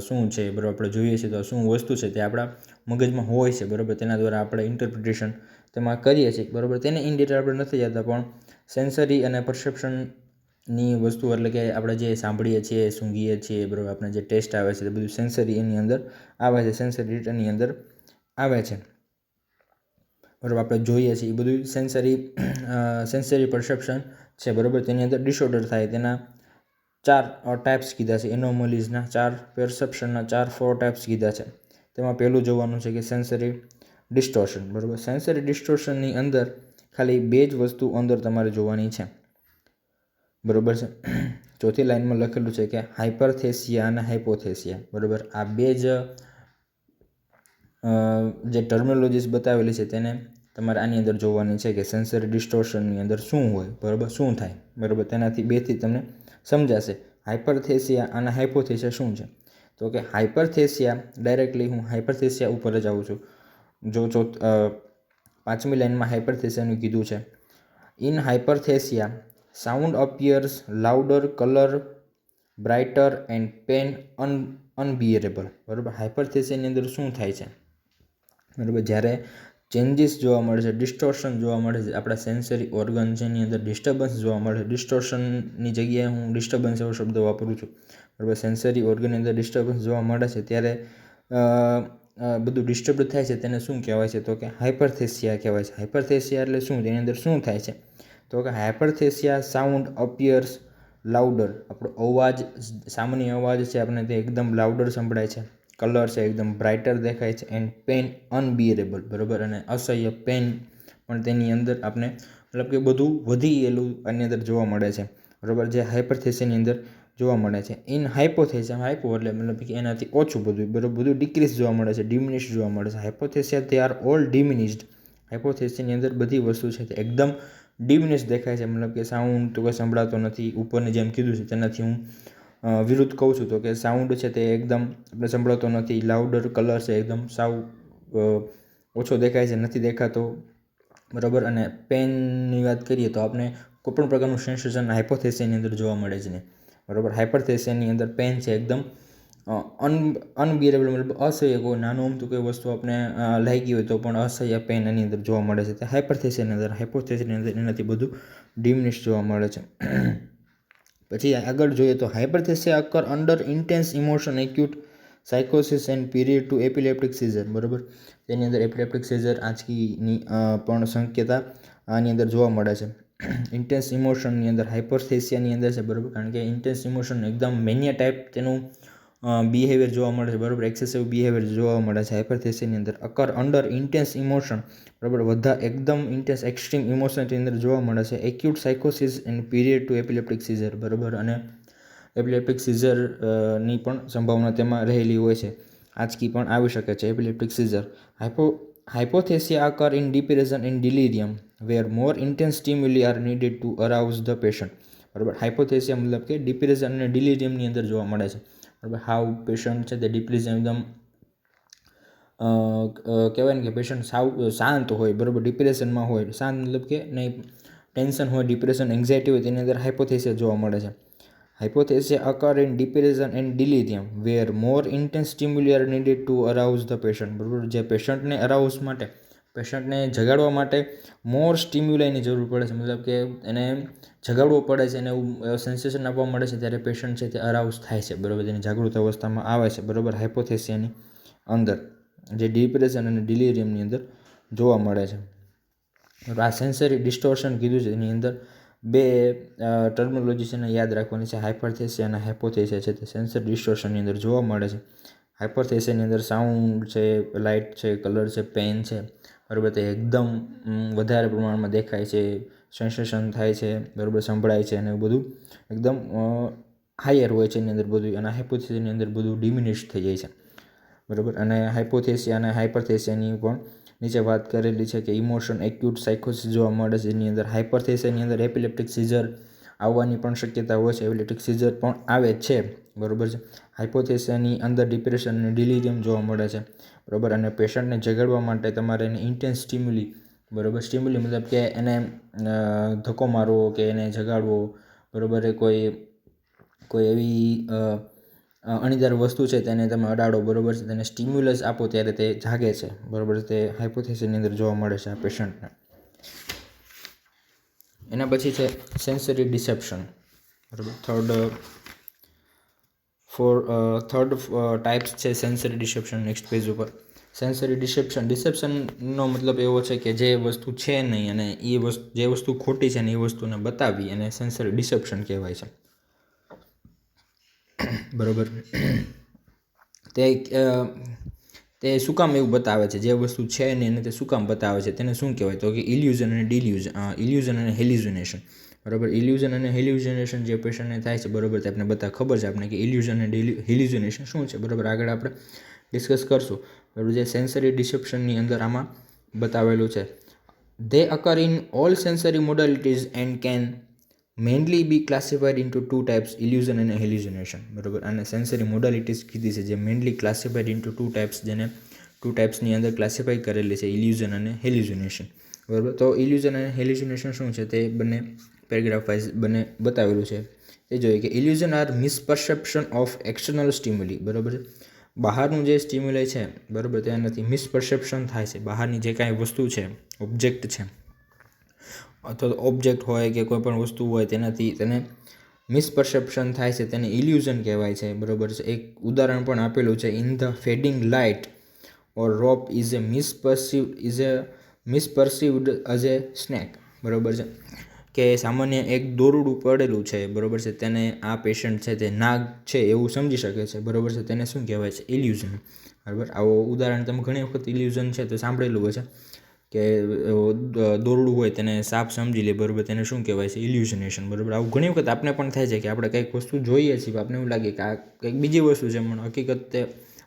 શું છે, બરાબર. આપણે જોઈએ છીએ તો શું વસ્તુ છે તે આપણા મગજમાં હોય છે, બરાબર. તેના દ્વારા આપણે ઇન્ટરપ્રિટેશન તેમાં કરીએ છીએ, બરાબર. તેને ઇન ડિટેલ આપણે નથી જતા, પણ સેન્સરી અને પરસેપ્શનની વસ્તુ એટલે કે આપણે જે સાંભળીએ છીએ, સૂંઘીએ છીએ, બરાબર, આપણે જે ટેસ્ટ આવે છે તે બધું સેન્સરી એની અંદર આવે છે, સેન્સરી ડેટાની અંદર આવે છે, બરાબર. આપણે જોઈએ છીએ એ બધું સેન્સરી પરસેપ્શન છે, બરાબર. તેની અંદર ડિસઓર્ડર થાય તેના 4 ટાઈપ્સ કીધા છે. એનોમલીઝના 4 પરસેપ્શનના 4 ટાઈપ્સ કીધા છે. તેમાં પહેલું જોવાનું છે કે સેન્સરી ડિસ્ટોર્શન, બરાબર. સેન્સરી ડિસ્ટોર્શનની અંદર ખાલી 2 જ વસ્તુ અંદર તમારે જોવાની છે, બરાબર છે. ચોથી લાઇનમાં લખેલું છે કે હાઇપરથેસિયા અને હાઇપોથેસિયા, બરાબર. આ 2 જ જે ટર્મિનોલોજીસ બતાવેલી છે તેને તમારે આની અંદર જોવાની છે કે સેન્સરી ડિસ્ટોર્શનની અંદર શું હોય, બરાબર, શું થાય, બરાબર. તેનાથી 2થી તમને સમજાશે. હાઇપરથેસિયા અને હાઇપોથેસિયા શું છે? તો કે હાઇપરથેસિયા, ડાયરેક્ટલી હું હાઇપરથેસિયા ઉપર જ આવું છું. જો 5મી લાઇનમાં હાઇપરથેસિયાનું કીધું છે. In hyperaesthesia sound appears louder, colour brighter and pain unbearable. બરાબર, હાઇપરથેસિયાની અંદર શું થાય છે? બરાબર, જ્યારે ચેન્જીસ જોવા મળે છે, ડિસ્ટોર્શન જોવા મળે છે, આપણા સેન્સરી ઓર્ગન છે એની અંદર ડિસ્ટર્બન્સ જોવા મળે છે. ડિસ્ટોર્શનની જગ્યાએ હું ડિસ્ટર્બન્સ એવો શબ્દ વાપરું છું. બરાબર, સેન્સરી ઓર્ગનની અંદર ડિસ્ટર્બન્સ જોવા મળે છે ત્યારે બધું ડિસ્ટર્બ થાય છે, તેને શું કહેવાય છે? તો કે હાઇપરથેસિયા કહેવાય છે. હાઇપરથેસિયા એટલે શું? તેની અંદર શું થાય છે? તો કે હાઇપરથેસિયા સાઉન્ડ અપિયર્સ લાઉડર, આપણો અવાજ, સામાન્ય અવાજ છે આપણે તે એકદમ લાઉડર સંભળાય છે. કલર છે એકદમ બ્રાઇટર દેખાય છે. એન્ડ પેન અનબિયરેબલ, બરાબર, અને અસહ્ય પેન પણ તેની અંદર આપણે મતલબ કે બધું વધી ગયેલું આની અંદર જોવા મળે છે. બરાબર, જે હાઇપરથેસિયાની અંદર જોવા મળે છે. ઇન હાઇપોથેસિયા, હાઇપો એટલે મતલબ કે એનાથી ઓછું બધું, બરાબર, બધું ડિક્રીઝ જોવા મળે છે, ડિમિનિશ જોવા મળે છે. હાઇપોથેસિયા દે આર ઓલ ડિમિનિશ્ડ. હાઇપોથેસિયાની અંદર બધી વસ્તુ છે તે એકદમ ડિમિનિશ દેખાય છે, મતલબ કે સાઉન્ડ તો કંઈ સંભળાતો નથી. ઉપરની જેમ કીધું છે તેનાથી હું વિરુદ્ધ કહું છું, તો કે સાઉન્ડ છે તે એકદમ આપણે સંભળાતો નથી. લાઉડર, કલર છે એકદમ સાવ ઓછો દેખાય છે, નથી દેખાતો. બરાબર, અને પેનની વાત કરીએ તો આપણે કોઈપણ પ્રકારનું સેન્સેશન હાઇપોથેસિયાની અંદર જોવા મળે જ નહીં. બરાબર, હાઇપરથેસિયાની અંદર પેન છે એકદમ અનબિયરેબલ, મતલબ અસહ્ય. કોઈ નાનું અમથું કોઈ વસ્તુ આપણે લાગી હોય તો પણ અસહ્ય પેન એની અંદર જોવા મળે છે. તે હાઇપરથેસિયાની અંદર, હાઇપોથેસિયાની અંદર એનાથી બધું ડિમિનિશ જોવા મળે છે. પછી આગળ જોઈએ તો hyperaesthesia occur under intense emotion, acute સાયકોસિસ and period to epileptic seizure. બરાબર, તેની અંદર એપિલેપ્ટિક સીઝર આંચકીની પણ શક્યતા આની અંદર જોવા મળે છે. ઇન્ટેન્સ ઇમોશનની અંદર હાઇપરથેસિયાની અંદર છે. બરાબર, કારણ કે ઇન્ટેન્સ ઇમોશન એકદમ મેનિયા ટાઈપ તેનું બિહેવિયર જોવા મળે છે. બરાબર, એક્સેસિવ બિહેવિયર જોવા મળે છે હાઇપરથેસિયાની અંદર. અકર અંડર ઇન્ટેન્સ ઇમોશન, બરાબર, બધા એકદમ ઇન્ટેન્સ એક્સ્ટ્રીમ ઇમોશનની અંદર જોવા મળે છે. એક્યુટ સાયકોસિસ and period to epileptic seizure. બરાબર, અને એપિલેપ્ટિક સીઝરની પણ સંભાવના તેમાં રહેલી હોય છે. આંચકી પણ આવી શકે છે, epileptic seizure. Hypoaesthesia occur in depression and delirium where more intense stimuli are needed to arouse the patient. બરાબર, હાઇપોથેસિયા મતલબ કે ડિપ્રેશન અને ડિલિરિયમની અંદર જોવા મળે છે. બરાબર, હાવ પેશન્ટ છે તે ડિપ્રેશન એકદમ કહેવાય ને કે પેશન્ટ સાવ શાંત હોય. બરાબર, ડિપ્રેશનમાં હોય, શાંત મતલબ કે નહીં, ટેન્શન હોય, ડિપ્રેશન, એન્ઝાયટી હોય, તેની અંદર હાઇપોથેસિયા જોવા મળે છે. Hypoaesthesia occur in depression and delirium where more intense stimuli are needed to arouse the patient. બરાબર, જે પેશન્ટને અરાઉઝ માટે, પેશન્ટને જગાડવા માટે મોર સ્ટિમ્યુલાઈની જરૂર પડે છે, મતલબ કે એને જગાડવો પડે છે અને એવું સેન્સેશન આપવા મળે છે ત્યારે પેશન્ટ છે તે અરાઉઝ થાય છે. બરાબર, તેની જાગૃત અવસ્થામાં આવે છે. બરાબર, હાઇપોથેસિયાની અંદર જે ડિપ્રેશન અને ડિલિરિયમની અંદર જોવા મળે છે. આ સેન્સરી ડિસ્ટોર્શન કીધું છે, એની અંદર બે ટર્મિનોલોજી છે એને યાદ રાખવાની છે. હાઇપરથેસિયા અને હાઇપોથેસિયા છે તે સેન્સરી ડિસ્ટોર્શનની અંદર જોવા મળે છે. હાઇપરથેસિયાની અંદર સાઉન્ડ છે, લાઇટ છે, કલર છે, પેન છે, બરાબર, તે એકદમ વધારે પ્રમાણમાં દેખાય છે, સેન્સેશન થાય છે, બરાબર, સંભળાય છે, અને બધું એકદમ હાયર હોય છે એની અંદર બધું. અને હાઇપોથેસિયાની અંદર બધું ડિમિનિશ થઈ જાય છે. બરાબર, અને હાઇપોથેસિયા અને હાઇપરથેસિયાની પણ નીચે વાત કરેલી છે કે ઇમોશન એક્યુટ સાયકોસિસ જોવા મળે છે. એની અંદર હાઇપરથેસિયાની અંદર એપિલેપ્ટિક સીઝર આવવાની પણ શક્યતા હોય છે, એપિલેપ્ટિક સીઝર પણ આવે છે. બરાબર છે. હાઇપોથેસિયાની અંદર ડિપ્રેશન અને ડિલિરિયમ જોવા મળે છે. બરાબર, અને પેશન્ટને જગાડવા માટે તમારે એને ઇન્ટેન્સ સ્ટિમ્યુલી, બરાબર, સ્ટિમ્યુલી મતલબ કે એને ધક્કો મારવો કે એને જગાડવો. બરાબર, એ કોઈ એવી અણીદાર વસ્તુ છે તેને તમે અડાડો. બરાબર છે, તેને સ્ટિમ્યુલસ આપો ત્યારે તે જાગે છે. બરાબર, તે હાઇપોથેસિયાની અંદર જોવા મળે છે આ પેશન્ટને. એના પછી છે સેન્સરી ડિસેપ્શન. બરાબર, થર્ડ ટાઈપ્સ છે સેન્સરી ડિસેપ્શન નેક્સ્ટ પેજ ઉપર. સેન્સરી ડિસેપ્શનનો મતલબ એવો છે કે જે વસ્તુ છે નહીં અને જે વસ્તુ ખોટી છે ને એ વસ્તુને બતાવી, અને સેન્સરી ડિસેપ્શન કહેવાય છે. બરાબર, તે શું કામ એવું બતાવે છે, જે વસ્તુ છે ને એને તે શું કામ બતાવે છે, તેને શું કહેવાય? તો કે ઇલ્યુઝન અને ઇલ્યુઝન અને હેલ્યુઝિનેશન. બરાબર, ઇલ્યુઝન અને હેલ્યુઝિનેશન જે પેશન્ટને થાય છે, બરાબર, તે આપણે બધા ખબર છે આપણે કે ઇલ્યુઝન અને હેલ્યુઝિનેશન શું છે. બરાબર, આગળ આપણે ડિસ્કસ કરશું. બરાબર, જે સેન્સરી ડિસેપ્શનની અંદર આમાં બતાવેલું છે. They occur in all sensory modalities and can mainly be classified into two types, illusion and hallucination. બરાબર, અને સેન્સરી મોડાલિટીઝ કીધી છે જે mainly classified into two types, જેને ટુ ટાઈપ્સની અંદર ક્લાસિફાઈ કરેલી છે, ઇલ્યુઝન અને હેલ્યુઝિનેશન. બરાબર, તો ઇલ્યુઝન અને હેલ્યુઝિનેશન શું છે તે બંને પેરેગ્રાફ વાઇઝ બંને બતાવેલું છે એ જોઈએ કે ઇલ્યુઝન આર મિસપરસેપ્શન ઓફ એક્સટર્નલ સ્ટિમ્યુલી, બરાબર છે. બહારનું જે સ્ટિમ્યુલય છે, બરાબર, તેનાથી મિસપરસેપ્શન થાય છે. બહારની જે કાંઈ વસ્તુ છે, ઓબ્જેક્ટ છે, અથવા તો ઓબ્જેક્ટ હોય કે કોઈ પણ વસ્તુ હોય તેનાથી તેને મિસપરસેપ્શન થાય છે, તેને ઇલ્યુઝન કહેવાય છે, બરાબર છે. એક ઉદાહરણ પણ આપેલું છે, in the fading light or rope is a misperceived as a snake, બરાબર છે. કે સામાન્ય એક દોરડું પડેલું છે, બરાબર છે, તેને આ પેશન્ટ છે તે નાગ છે એવું સમજી શકે છે, બરાબર છે. તેને શું કહેવાય છે? ઇલ્યુઝન, બરાબર. આવો ઉદાહરણ તમે ઘણી વખત ઇલ્યુઝન છે તો સાંભળેલું હોય છે કે દોરડું હોય તેને સાપ સમજી લે, બરાબર, તેને શું કહેવાય છે? ઇલ્યુઝનેશન, બરાબર. આવું ઘણી વખત આપણે પણ થાય છે કે આપણે કંઈક વસ્તુ જોઈએ છીએ, આપણે એવું લાગે કે આ કંઈક બીજી વસ્તુ છે, પણ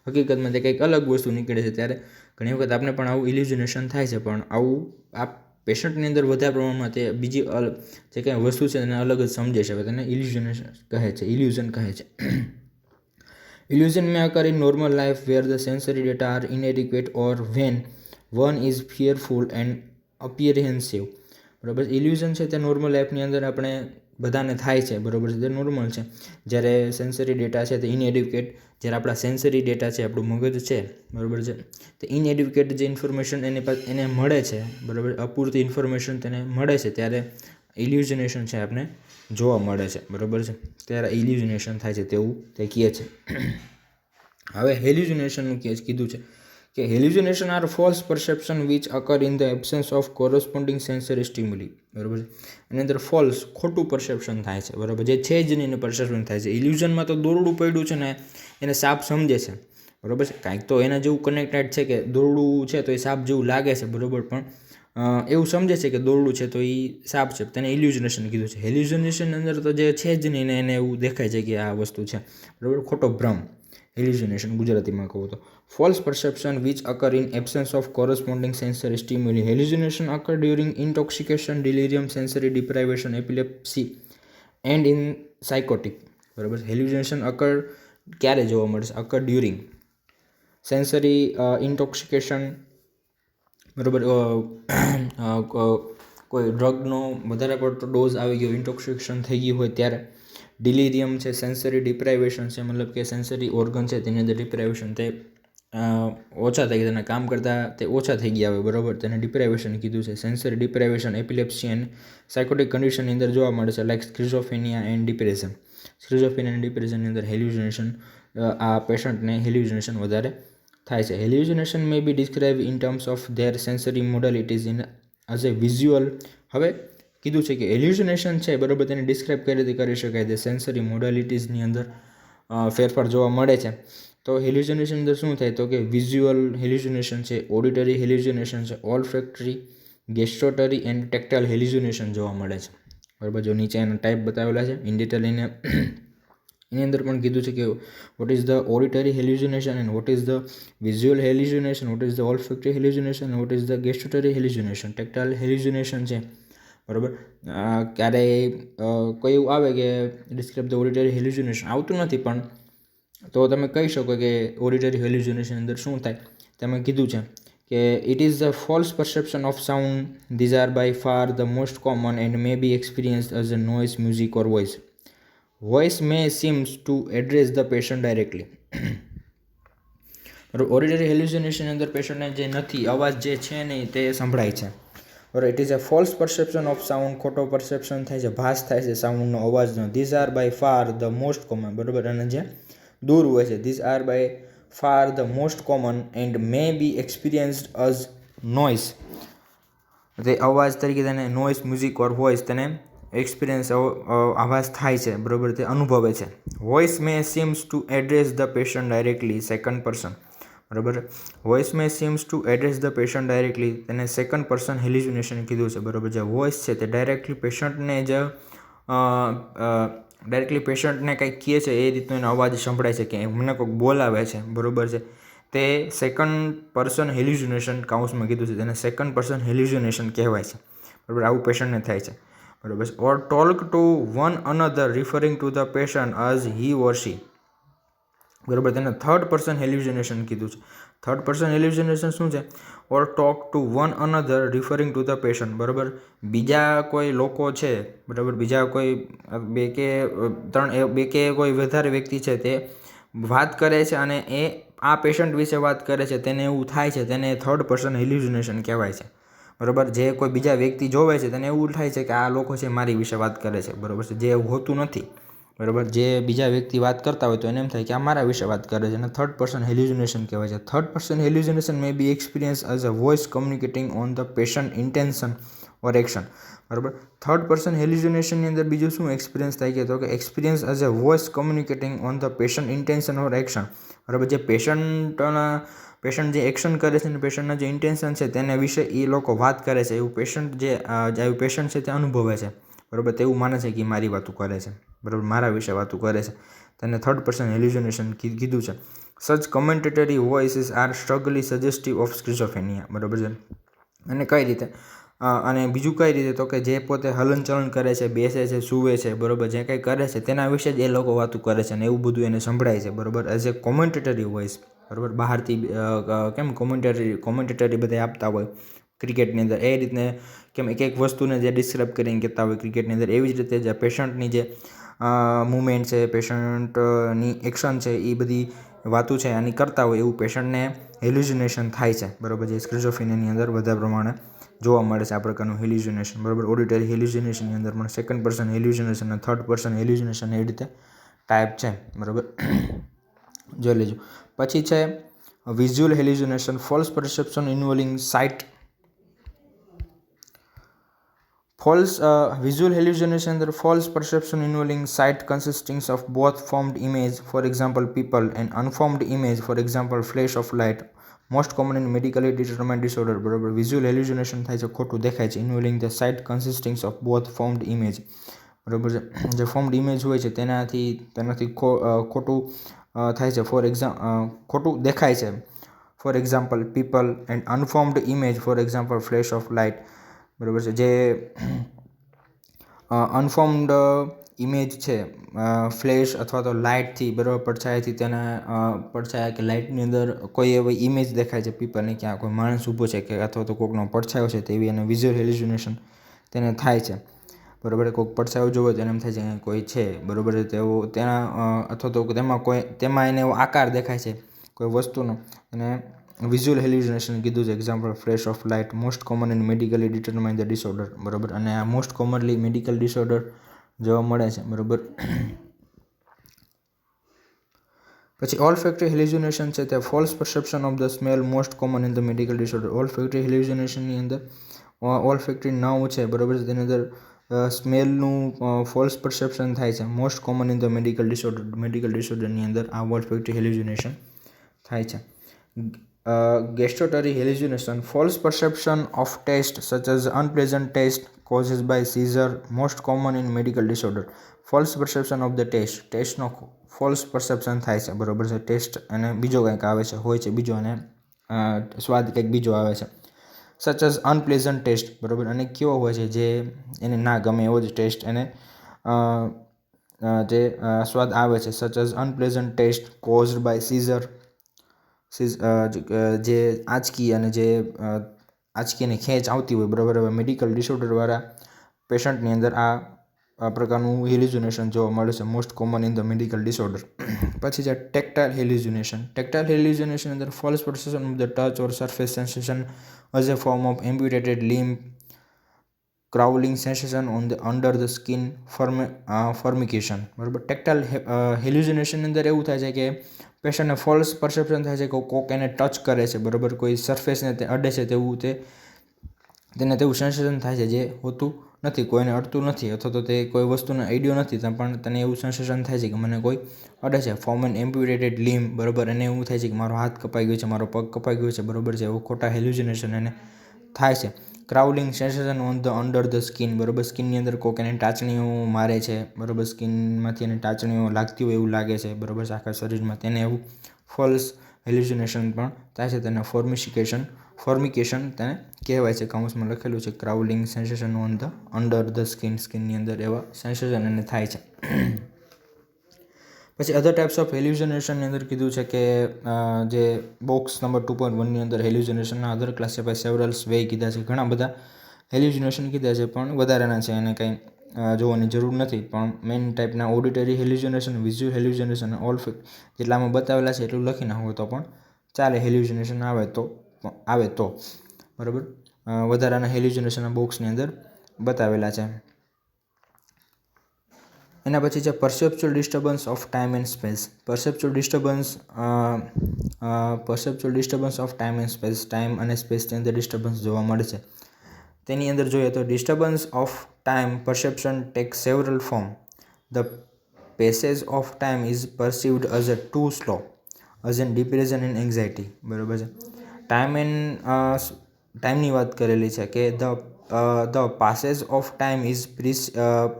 હકીકતમાં તે કંઈક અલગ વસ્તુ નીકળે છે. ત્યારે ઘણી વખત આપણે પણ આવું ઇલ્યુઝનેશન થાય છે, પણ આવું આ પેશન્ટની અંદર વધારે પ્રમાણમાં તે બીજી જે કંઈ વસ્તુ છે તેને અલગ જ સમજે છે, તેને ઇલ્યુઝનેશન કહે છે, ઇલ્યુઝન કહે છે. Illusion may occur in normal life where the sensory data are inadequate or when one is fearful and apprehensive, બરાબર. ઇલ્યુઝન છે તે નોર્મલ લાઈફની અંદર આપણે બધાને થાય છે, બરાબર છે, તે નોર્મલ છે. જ્યારે સેન્સરી ડેટા છે તે ઇનએડ્યુકેટ, જ્યારે આપણા સેન્સરી ડેટા છે, આપણું મગજ છે, બરાબર છે, તે ઇનએડ્યુકેટ જે ઇન્ફોર્મેશન એને મળે છે, બરાબર, અપૂરતી ઇન્ફોર્મેશન તેને મળે છે, ત્યારે ઇલ્યુઝનેશન છે આપણે જોવા મળે છે, બરાબર છે. ત્યારે ઇલ્યુઝનેશન થાય છે તેવું તે કહે છે. હવે હેલ્યુઝનેશનનું કીધું છે કે hallucination are false perception which occur in the absence of corresponding sensory stimuli, બરાબર છે. એની અંદર ફોલ્સ, ખોટું પરસેપ્શન થાય છે, બરાબર, જે છે જ નહીં એને પરસેપ્શન થાય છે. ઇલ્યુઝનમાં તો દોરડું પડ્યું છે ને એને સાપ સમજે છે, બરાબર છે. કાંઈક તો એના જેવું કનેક્ટેડ છે કે દોરડું છે તો એ સાપ જેવું લાગે છે, બરાબર, પણ એવું સમજે છે કે દોરડું છે તો એ સાપ છે, તેને ઇલ્યુઝનેશન કીધું છે. હેલ્યુઝનેશનની અંદર તો જે છે જ નહીં ને એને એવું દેખાય છે કે આ વસ્તુ છે, બરાબર, ખોટો ભ્રમ, હેલ્યુઝનેશન ગુજરાતીમાં કહું તો. False perception which occur in absence of corresponding sensory stimuli. Hallucination occur during intoxication, delirium, sensory deprivation, epilepsy and in psychotic, બરાબર. હેલ્યુઝનેશન અકર ક્યારે જોવા મળશે? અકર ડ્યુરિંગ સેન્સરી ઇન્ટોક્સિકેશન, બરાબર, કોઈ ડ્રગનો વધારે પડતો ડોઝ આવી ગયો, ઇન્ટોક્સિકેશન થઈ ગયું હોય ત્યારે. ડિલિરિયમ છે, સેન્સરી ડિપ્રાઇવેશન છે, મતલબ કે સેન્સરી ઓર્ગન છે તેની અંદર ડિપ્રાઇવેશન તે ઓછા થઈ ગયા, તેના કામ કરતાં તે ઓછા થઈ ગયા હોય, બરાબર, તેને ડિપ્રાઇવેશન કીધું છે. Sensory deprivation epilepsy and psychotic કન્ડિશનની અંદર જોવા મળે છે, like schizophrenia and depression. Schizophrenia and ડિપ્રેશનની અંદર હેલ્યુઝનેશન, આ પેશન્ટને હેલ્યુઝનેશન વધારે થાય છે. Hallucination may be describe in terms of their sensory modalities in as a visual. હવે કીધું છે કે હેલ્યુઝનેશન છે, બરાબર, તેને ડિસ્ક્રાઇબ કઈ રીતે કરી શકાય? તે સેન્સરી મોડાલિટીઝની અંદર ફેરફાર જોવા મળે છે. તો હેલ્યુઝનેશન અંદર શું થાય? તો કે વિઝ્યુઅલ હેલ્યુઝનેશન છે, ઓડિટરી હેલ્યુઝનેશન છે, ઓલ્ફેક્ટરી, ગેસ્ટોટરી એન્ડ ટેક્ટાઇલ હેલ્યુઝનેશન જોવા મળે છે, બરાબર. જો નીચે એના ટાઈપ બતાવેલા છે ઇન ડિટેલ, એની અંદર પણ કીધું છે કે what is the auditory hallucination and what is the visual hallucination, what is the olfactory hallucination, what is the gustatory hallucination, tactile hallucination છે, બરાબર. ક્યારેય કોઈ એવું આવે કે ડિસ્ક્રાઇબ ધ ઓડિટરી હેલ્યુઝનેશન, આવતું નથી, પણ તો તમે કહી શકો કે ઓડિટરી હેલ્યુઝનેશન અંદર શું થાય? તમે કીધું છે કે it is the false perception of sound. These are by far the most common and may be experienced as a noise, music or voice. Voice may seems to address the patient directly. Auditory hallucination અંદર પેશન્ટને જે નથી, અવાજ જે છે નહીં તે સંભળાય છે, બરાબર. It is a false perception of sound, ખોટો પરસેપ્શન થાય છે, ભાસ થાય છે સાઉન્ડનો, અવાજનો. These are by far the most common, બરાબર, અને જે દૂર હોય છે. These are by far the most common and may be experienced as noise. તે અવાજ તરીકે તેને નોઇઝ, મ્યુઝિક ઓર વોઇસ તેને એક્સપિરિયન્સ, આવાજ થાય છે, બરાબર, તે અનુભવે છે. Voice may seems to address the patient directly, second person, બરાબર. Voice may seems to address the patient directly, તેને સેકન્ડ પર્સન હેલ્યુઝનેશન કીધું છે, બરાબર. જે વોઇસ છે તે ડાયરેક્ટલી પેશન્ટને પેશન્ટને કંઈક કહે છે એ રીતનો એનો અવાજ સંભળાય છે, કે મને કોઈક બોલાવે છે, બરાબર છે, તે સેકન્ડ પર્સન હેલ્યુઝનેશન કાઉન્સમાં કીધું છે, તેને સેકન્ડ પર્સન હેલ્યુઝનેશન કહેવાય છે, બરાબર. આવું પેશન્ટને થાય છે, બરાબર. Or talk to one another referring to the patient as he or she. બરાબર. તેને થર્ડ પર્સન હેલ્યુસિનેશન કીધું છે. થર્ડ પર્સન હેલ્યુસિનેશન શું છે? Or talk to one another referring to the patient. બરાબર. બીજા કોઈ લોકો છે, બરાબર, બીજા કોઈ બે કે ત્રણ, બે કે કોઈ વધારે વ્યક્તિ છે તે વાત કરે છે અને એ આ પેશન્ટ વિશે વાત કરે છે, તેને એવું થાય છે, તેને થર્ડ પર્સન હેલ્યુસિનેશન કહેવાય છે. બરાબર. જે કોઈ બીજા વ્યક્તિ જોવે છે તેને એવું થાય છે કે આ લોકો છે મારી વિશે વાત કરે છે. બરાબર છે, જે એવું હોતું નથી. બરાબર. જે બીજા વ્યક્તિ વાત કરતા હોય તો એને એમ થાય કે આ મારા વિશે વાત કરે છે, અને થર્ડ પર્સન હેલ્યુસિનેશન કહેવાય છે. Third person hallucination may be experience as a voice communicating on the patient intention or action. બરાબર. થર્ડ પર્સન હેલ્યુસિનેશનની અંદર બીજું શું એક્સપિરિયન્સ થાય છે? તો કે experience as a voice communicating on the patient intention or action. બરાબર. જે પેશન્ટ જે એક્શન કરે છે અને પેશન્ટના જે ઇન્ટેન્શન છે તેના વિશે એ લોકો વાત કરે છે, એવું પેશન્ટ એવું પેશન્ટ છે તે અનુભવે છે. બરાબર. તેવું માને છે કે મારી વાતું કરે છે. બરાબર. મારા વિશે વાતું કરે છે. તેને થર્ડ પર્સન હેલ્યુસિનેશન કીધું છે. સચ કમેન્ટેટરી voices R સ્ટ્રગલી suggestive of schizophrenia. બરાબર છે. અને કઈ રીતે? અને બીજું કઈ રીતે? તો કે જે પોતે હલનચલન કરે છે, બેસે છે, સૂવે છે, બરાબર, જે કંઈ કરે છે તેના વિશે જ એ લોકો વાતું કરે છે અને એવું બધું એને સંભળાય છે. બરાબર. As a commentary voice. બરાબર. બહારથી કેમ કોમેન્ટેટરી બધા આપતા હોય ક્રિકેટની અંદર, એ રીતને કેમ એક એક વસ્તુને જે ડિસ્ક્રાઇબ કરીને કહેતા હોય ક્રિકેટની અંદર, એવી જ રીતે જે પેશન્ટની જે મુમેન્ટ છે, પેશન્ટની એક્શન છે, એ બધી વાતું છે આની કરતા હોય એવું પેશન્ટને હેલ્યુસિનેશન થાય છે. બરાબર. જે સ્કિઝોફ્રેનિયાની અંદર વધારે પ્રમાણે જોવા મળે છે આ પ્રકારનું હેલ્યુસિનેશન. બરાબર. ઓડિટરી હેલ્યુસિનેશનની અંદર પણ સેકન્ડ પર્સન હેલ્યુસિનેશન અને થર્ડ પર્સન હેલ્યુસિનેશન એ રીતે ટાઈપ છે. બરાબર. જોઈ લેજો. પછી છે visual hallucination, false perception involving sight. Visual hallucination under false perception involving sight consisting of both formed image, for example people, and unformed image, for example flash of light. Most common in medically determined disorder. બરાબર. Visual hallucination થાય છે, ખોટું દેખાય છે. Involving the sight consisting of both formed image. બરાબર છે. જે formed image હોય છે તેનાથી ખોટું થાય છે. ખોટું દેખાય છે. For example people, and unformed image, for example flash of light. બરાબર છે. જે અનફોર્મ્ડ ઇમેજ છે, ફ્લેશ અથવા તો લાઇટથી, બરાબર, પડછાયાથી પડછાયા કે લાઇટની અંદર કોઈ એવી ઇમેજ દેખાય છે પીપલની, ક્યાં કોઈ માણસ ઊભો છે કે અથવા તો કોઈકનો પડછાયો છે તેવી, અને વિઝ્યુઅલ હેલ્યુસિનેશન તેને થાય છે. બરાબર. કોઈક પડછાયો જોવો તો એને એમ થાય છે કે કોઈ છે. બરાબર છે. અથવા તો તેમાં એને એવો આકાર દેખાય છે કોઈ વસ્તુનો, અને વિઝ્યુઅલ હેલ્યુસિનેશન કીધું છે. Example flash of light. Most common in medically determine the disorder. બરાબર. અને આ મોસ્ટ કોમનલી મેડિકલ ડિસઓર્ડર જોવા મળે છે. બરાબર. પછી ઓલ્ફેક્ટરી હેલ્યુસિનેશન છે તે false perception of the smell, most common in the medical disorder. Olfactory હેલ્યુસિનેશનની અંદર ઓલ્ફેક્ટરી નર્વ છે, બરાબર છે, તેની અંદર સ્મેલનું ફોલ્સ પરસેપ્શન થાય છે. Most common in the medical ડિસઓર્ડરની અંદર આ ઓલ્ફેક્ટરી હેલ્યુસિનેશન થાય છે. Gustatory hallucination, false perception of taste such as unpleasant taste caused by seizure, most common in medical disorder. False perception of the ટેસ્ટનો false perception થાય છે. બરાબર છે. ટેસ્ટ અને બીજો કંઈક આવે છે, હોય છે બીજો, અને સ્વાદ કંઈક બીજો આવે છે. Such as unpleasant test. બરાબર. અને કેવો હોય છે? જે એને ના ગમે એવો જ ટેસ્ટ એને જે સ્વાદ આવે છે. Such as unpleasant taste caused by seizure. જે આંચકી અને જે આંચકીની ખેંચ આવતી હોય. બરાબર. હવે મેડિકલ ડિસઓર્ડરવાળા પેશન્ટની અંદર આ પ્રકારનું હેલ્યુસિનેશન જોવા મળે છે. Most common in the medical disorder. પછી છે ટેક્ટાઇલ હેલ્યુસિનેશન. ટેક્ટાઇલ હેલ્યુસિનેશન અંદર false perception of the touch or surface sensation as a form of amputated limb, crawling sensation on the under the skin, formication. બરાબર. Tactile હેલ્યુસિનેશનની અંદર એવું થાય છે કે પેશન્ટને ફોલ્સ પરસેપ્શન થાય છે કે કોક એને ટચ કરે છે. બરાબર. કોઈ સરફેસને તે અડે છે તેને તેવું સેન્સેશન થાય છે, જે હોતું નથી, કોઈને અડતું નથી, અથવા તો તે કોઈ વસ્તુનો આઈડિયો નથી, પણ તને એવું સેન્સેશન થાય છે કે મને કોઈ અડે છે. Form an amputated limb. બરાબર. એને એવું થાય છે કે મારો હાથ કપાઈ ગયો છે, મારો પગ કપાઈ ગયો છે. બરાબર છે. એવું ખોટા હેલ્યુસિનેશન એને થાય છે. Crawling sensation on the under the skin. બરાબર. સ્કિનની અંદર કોક એને ટાચણીઓ મારે છે. બરાબર. સ્કિનમાંથી એને ટાચણીઓ લાગતી હોય એવું લાગે છે. બરાબર છે. આખા શરીરમાં તેને એવું ફોલ્સ હેલ્યુસિનેશન પણ થાય છે. તેને ફોર્મિકેશન તેને કહેવાય છે. કાઉન્સમાં લખેલું છે crawling sensation on the under the સ્કિનની અંદર એવા સેન્સેશન એને થાય છે. પછી અધર ટાઈપ્સ ઓફ હેલ્યુસિનેશનની અંદર કીધું છે કે જે બોક્સ નંબર 2.1ની અંદર હેલ્યુસિનેશનના અધર ક્લાસિફાઈ સેવરલ્સ વે કીધા છે. ઘણા બધા હેલ્યુસિનેશન કીધા છે પણ વધારાના છે, એને કંઈ જોવાની જરૂર નથી. પણ મેઇન ટાઈપના ઓડિટરી હેલ્યુસિનેશન, વિઝ્યુઅલ હેલ્યુસિનેશન, ઓલ્ફેક્ટ જેટલામાં બતાવેલા છે એટલું લખી નાખો તો પણ ચાલે. હેલ્યુસિનેશન આવે તો બરાબર. વધારાના હેલ્યુસિનેશનના બોક્સની અંદર બતાવેલા છે. એના પછી છે perceptual disturbance of time and space. Perceptual disturbance of time and space, time અને સ્પેસની અંદર ડિસ્ટર્બન્સ જોવા મળે છે. તેની અંદર જોઈએ તો disturbance of time perception take several form. The passage of time is perceived as a too slow, as an depression and anxiety. બરાબર છે. ટાઈમની વાત કરેલી છે કે the passage of time is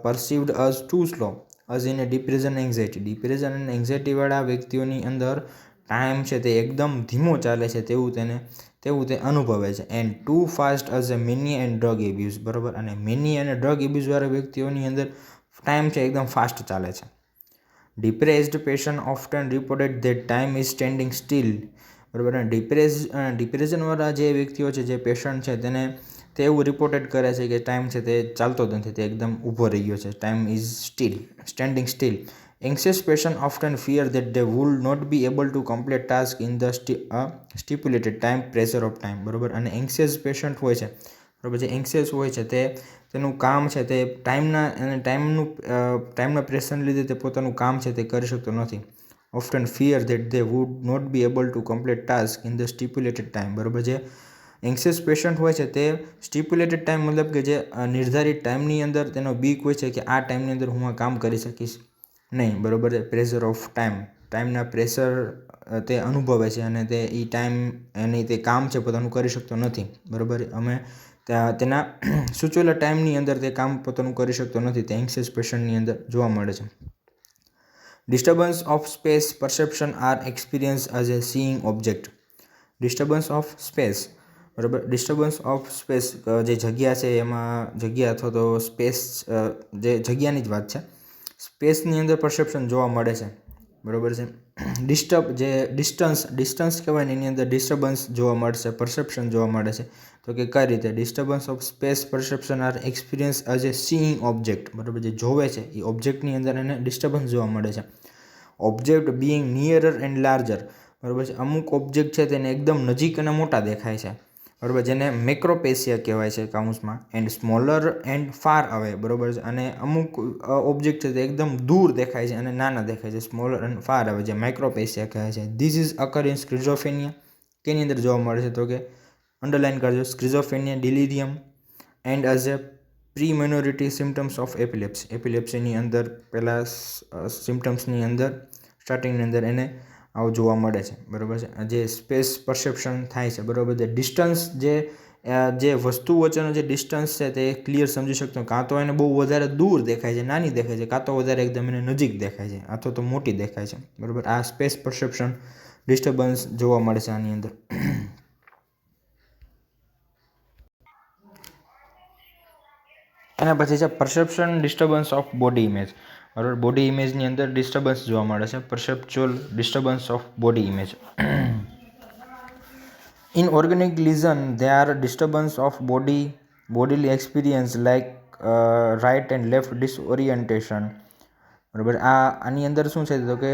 perceived as too slow, as in a depression anxiety. Depression અને એન્ઝાયટીવાળા વ્યક્તિઓની અંદર ટાઈમ છે તે એકદમ ધીમો ચાલે છે તેવું તે અનુભવે છે. And to fast as a mania and drug abuse. બરાબર. અને મેનિયા અને ડ્રગ એબ્યુઝવાળા વ્યક્તિઓની અંદર ટાઈમ છે એકદમ ફાસ્ટ ચાલે છે. Depressed patient often reported that time is standing still. બરાબર. અને ડિપ્રેશનવાળા જે વ્યક્તિઓ છે, જે પેશન્ટ છે, તે એવું રિપોર્ટેડ કરે છે કે ટાઈમ છે તે ચાલતો જ નથી, તે એકદમ ઊભો રહી ગયો છે. Time is standing still. Anxious patient often fear that they would not be able to complete task in the stipulated time, pressure of time. બરાબર. અને એન્ક્સિયસ પેશન્ટ હોય છે, બરાબર, જે એન્ક્સિયસ હોય છે તેનું કામ છે તે ટાઈમના પ્રેશરને લીધે તે પોતાનું કામ છે તે કરી શકતો નથી. Often fear that they would not be able to complete task in the stipulated time. બરાબર. જે એન્ક્સિયસ પેશન્ટ હોય છે તે સ્ટિપ્યુલેટેડ ટાઈમ મતલબ કે જે નિર્ધારિત ટાઈમની અંદર તેનો બીક હોય છે કે આ ટાઈમની અંદર હું આ કામ કરી શકીશ નહીં. બરાબર. પ્રેશર ઓફ ટાઈમના પ્રેશર તે અનુભવે છે અને તે ટાઈમ એની તે કામ છે પોતાનું કરી શકતો નથી. બરાબર. તેના સૂચવેલા ટાઈમની અંદર તે કામ પોતાનું કરી શકતો નથી. તે એન્ક્સિયસ પેશન્ટની અંદર જોવા મળે છે. Disturbance of space perception are experience as a seeing object. Disturbance of space. બરાબર. ડિસ્ટર્બન્સ ઓફ સ્પેસ જે જગ્યા છે એમાં જગ્યા અથવા તો સ્પેસ, જે જગ્યાની જ વાત છે, સ્પેસની અંદર પરસેપ્શન જોવા મળે છે. બરાબર છે. ડિસ્ટન્સ કહેવાય ને એની અંદર ડિસ્ટર્બન્સ જોવા મળશે, પરસેપ્શન જોવા મળે છે. તો કે કઈ રીતે? Disturbance of space perception are experience as a seeing object. બરાબર. જે જોવે છે એ ઓબ્જેક્ટની અંદર એને ડિસ્ટર્બન્સ જોવા મળે છે. Object being nearer and larger. બરાબર છે. અમુક ઓબ્જેક્ટ છે તેને એકદમ નજીક અને મોટા દેખાય છે. બરાબર. જેને મેક્રોપેસિયા કહેવાય છે કાઉન્સમાં. And smaller and far away. બરાબર છે. અને અમુક ઓબ્જેક્ટ છે તે એકદમ દૂર દેખાય છે અને નાના દેખાય છે. સ્મોલર એન્ડ ફાર અવે, જે માઇક્રોપેસિયા કહે છે. This is occur in schizophrenia. કેની અંદર જોવા મળે છે? તો કે અંડરલાઇન કરજો, schizophrenia, delirium and as a premonitory symptoms of epilepsy. એપિલેપ્સીની અંદર પહેલાં સિમ્ટમ્સની અંદર સ્ટાર્ટિંગની અંદર એને આવું જોવા મળે છે. બરાબર છે. જે સ્પેસ પરસેપ્શન થાય છે. બરાબર. જે ડિસ્ટન્સ, જે વસ્તુ વચ્ચેનો જે ડિસ્ટન્સ છે તે ક્લિયર સમજી શકતો, કાં તો એને બહુ વધારે દૂર દેખાય છે, નાની દેખાય છે, કાં તો વધારે એકદમ એને નજીક દેખાય છે, અથવા તો મોટી દેખાય છે. બરાબર. આ સ્પેસ પરસેપ્શન ડિસ્ટર્બન્સ જોવા મળે છે આની અંદર. એના પછી છે perception disturbance of body image. બરાબર. બોડી ઇમેજની અંદર ડિસ્ટર્બન્સ જોવા મળે છે. Perceptual disturbance of body image. In organic lesion, there are disturbance of bodily experience like right and left disorientation. બરાબર. આની અંદર શું છે તો કે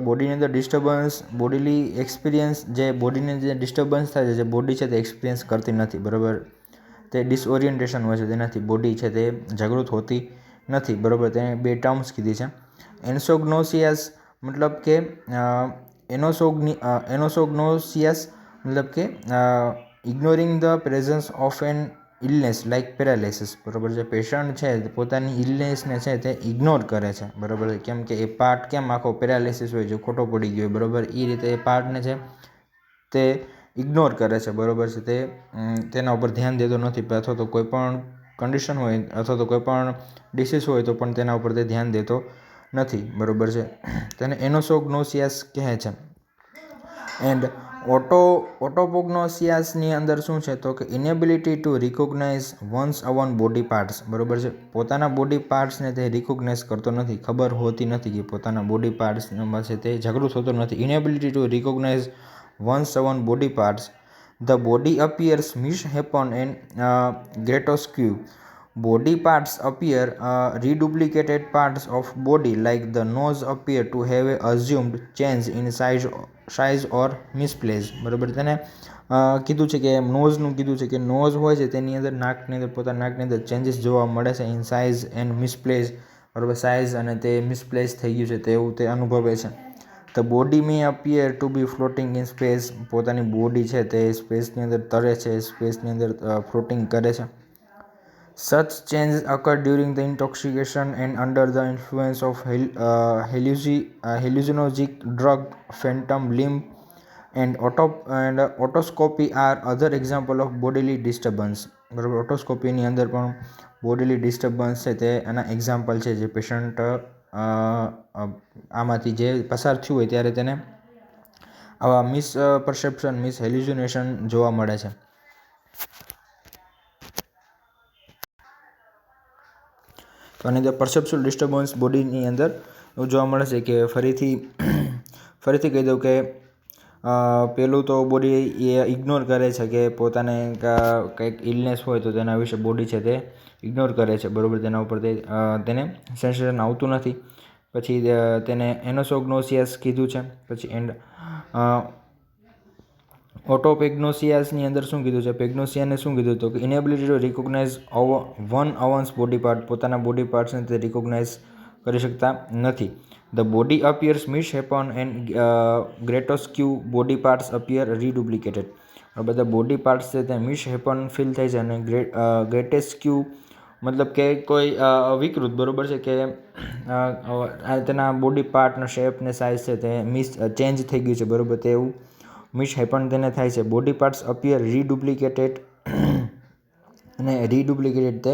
બોડીની અંદર ડિસ્ટર્બન્સ, બોડીલી એક્સપિરિયન્સ, જે બોડીની જે ડિસ્ટર્બન્સ થાય છે, જે બોડી છે તે એક્સપિરિયન્સ કરતી નથી. બરાબર. તે ડિસઓરિએન્ટેશન હોય છે, તેનાથી બોડી છે તે જાગૃત હોતી નથી. બરાબર. તેને બે ટર્મ્સ કીધી છે. એનોસોગ્નોસિયાસ મતલબ કે એનોસોગ્નોસિયાસ મતલબ કે ignoring the presence of an illness like paralysis. બરાબર. જે પેશન્ટ છે પોતાની ઇલનેસને છે તે ઇગ્નોર કરે છે. બરાબર. કેમ કે એ પાર્ટ કેમ આખો પેરાલિસિસ હોય, જો ખોટો પડી ગયો હોય, બરાબર, એ રીતે એ પાર્ટને છે તે ઇગ્નોર કરે છે. બરાબર છે. તેના ઉપર ધ્યાન દેતો નથી, અથવા તો કોઈ પણ કન્ડિશન હોય અથવા તો કોઈ પણ ડિસીઝ હોય તો પણ તેના ઉપર તે ધ્યાન દેતો નથી. બરાબર છે. તેને એનોસોગ્નોસિયાસ કહે છે. એન્ડ ઓટોપોગ્નોસિયાસની અંદર શું છે તો કે inability to recognise one's own body parts, બરોબર છે. પોતાના બોડી પાર્ટ્સને તે રિકોગ્નાઇઝ કરતો નથી, ખબર હોતી નથી કે પોતાના બોડી પાર્ટ્સમાં છે તે જાગૃત થતો નથી. Inability to recognise one's own body parts. The body appears misshapen and grotesque. Body parts appear reduplicated parts of body like the nose appear to have a assumed change in size or misplaced. બરાબર, તેને કીધું છે કે નોઝનું કીધું છે કે nose હોય છે તેની અંદર નાકની અંદર પોતાના નાકની અંદર ચેન્જીસ જોવા મળે છે ઇન સાઇઝ એન્ડ મિસપ્લેસ, બરાબર, સાઇઝ અને તે મિસપ્લેસ થઈ ગયું છે તેવું તે અનુભવે છે. The body may appear to be floating in space. પોતાની બોડી છે તે સ્પેસની અંદર તરે છે, સ્પેસની અંદર ફ્લોટિંગ કરે છે. Such changes occur during the intoxication and under the influence of hallucinogenic drug. Phantom limb and otoscopy are other example of bodily disturbance. બરાબર, ઓટોસ્કોપીની અંદર પણ બોડીલી ડિસ્ટર્બન્સ છે તે એના એક્ઝામ્પલ છે જે પેશન્ટ આમાંથી જે પસાર થયું હોય ત્યારે તેને આવા મિસપરસેપ્શન, મિસ હેલ્યુસિનેશન જોવા મળે છે. તો આની અંદર પરસેપ્ચ્યુઅલ ડિસ્ટર્બન્સ બોડીની અંદર એવું જોવા મળે છે કે ફરીથી કહી દઉં કે પહેલું તો બોડી એ ઇગ્નોર કરે છે કે પોતાને કંઈક ઇલનેસ હોય તો તેના વિશે બોડી છે તે ઇગ્નોર કરે છે, બરાબર, તેના ઉપર તેને સેન્સેશન આવતું નથી. પછી તેને એનોસોગ્નોસિયાસ કીધું છે. પછી ઓટોપેગ્નોસિયાસની અંદર શું કીધું છે, પેગ્નોસિયાને શું કીધું તો કે inability to recognize one owns body part. પોતાના બોડી પાર્ટ્સને તે રિકોગ્નાઇઝ કરી શકતા નથી. The body appears misshapen and grotesque. Body parts appear reduplicated. બધા બોડી પાર્ટ્સ છે તે મિસહેપન ફીલ થાય છે અને ગ્રેટેસ્ક્યુ મતલબ કે કોઈ વિકૃત, બરાબર છે, કે તેના બોડી પાર્ટનો શેપ ને સાઇઝ છે તે ચેન્જ થઈ ગયું છે, બરાબર, તેવું મિસહેપન તેને થાય છે. બોડી પાર્ટ્સ અપિયર રીડુપ્લિકેટેડ અને રીડુપ્લિકેટેડ તે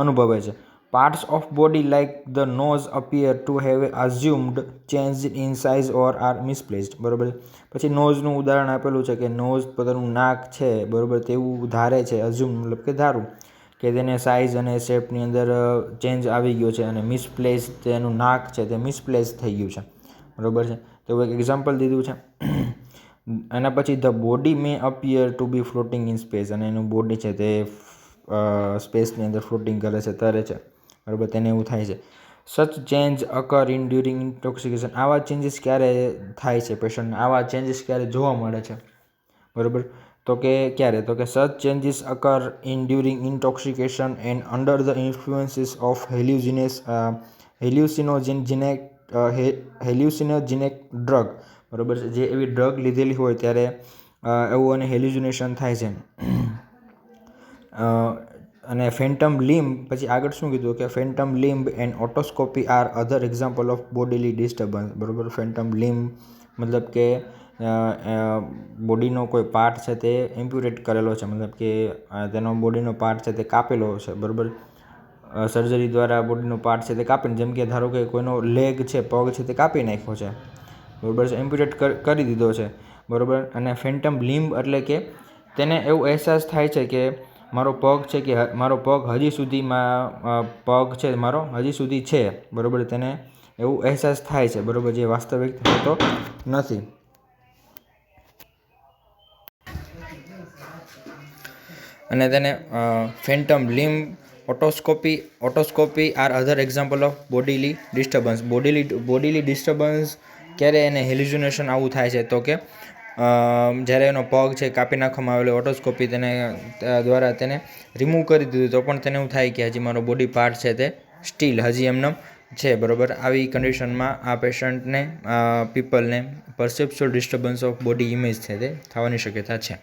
અનુભવે છે. Parts of body like the nose appear to have assumed change in size or are misplaced, બરાબર. પછી નોઝનું ઉદાહરણ આપેલું છે કે નોઝ પોતાનું નાક છે, બરાબર, તેવું ધારે છે, અઝ્યુમ મતલબ કે ધારું કે તેને સાઇઝ અને શેપની અંદર ચેન્જ આવી ગયો છે અને મિસપ્લેસ તેનું નાક છે તે મિસપ્લેસ થઈ ગયું છે, બરાબર છે. તો એક એક્ઝામ્પલ દીધું છે. એના પછી the body may appear to be floating in space. અને એનું બોડી છે તે સ્પેસની અંદર ફ્લોટિંગ કરે છે, તરે છે, બરાબર, તેને એવું થાય છે. સચ ચેન્જ અકર ઇન ડ્યુરિંગ ઇન્ટોક્સિકેશન. આવા ચેન્જીસ ક્યારે થાય છે પેશન્ટને, આવા ચેન્જીસ ક્યારે જોવા મળે છે, બરાબર, તો કે ક્યારે તો કે such changes occur in during intoxication and under the influences of hallucinogenic drug, બરાબર છે, જે એવી ડ્રગ લીધેલી હોય ત્યારે એવું અને હેલ્યુસિનેશન થાય છે. અને ફેન્ટમ લિમ્બ, પછી આગળ શું કીધું કે phantom limb and autoscopy are other example of bodily disturbance, બરાબર. ફેન્ટમ લિમ્બ મતલબ કે બોડીનો કોઈ પાર્ટ છે તે ઇમ્પ્યુટેટ કરેલો છે, મતલબ કે તેનો બોડીનો પાર્ટ છે તે કાપેલો છે, બરાબર. સર્જરી દ્વારા બોડીનો પાર્ટ છે તે કાપીને, જેમ કે ધારો કે કોઈનો લેગ છે, પગ છે તે કાપી નાખ્યો છે, બરાબર છે, ઇમ્પ્યુટેટ કરી દીધો છે, બરાબર. અને ફેન્ટમ લિમ્બ એટલે કે તેને એવું અહેસાસ થાય છે કે મારો પગ છે કે મારો પગ હજી સુધીમાં પગ છે મારો હજી સુધી છે, બરાબર, તેને એવું અહેસાસ થાય છે, બરાબર, જે વાસ્તવિક હોતો નથી. અને તેને phantom limb, autoscopy are other example of bodily disturbance. Bodily disturbance ક્યારે એને હેલ્યુસિનેશન આવું થાય છે તો કે જ્યારે એનો પગ છે કાપી નાખવામાં આવેલો, ઓટોસ્કોપી તેને દ્વારા તેને રિમૂવ કરી દીધું તો પણ તેને એવું થાય કે હજી મારો બોડી પાર્ટ છે તે સ્ટીલ હજી એમનેમ છે, બરાબર. આવી કન્ડિશનમાં આ પેશન્ટને પીપલને perceptual disturbance of body image છે તે થવાની શક્યતા છે.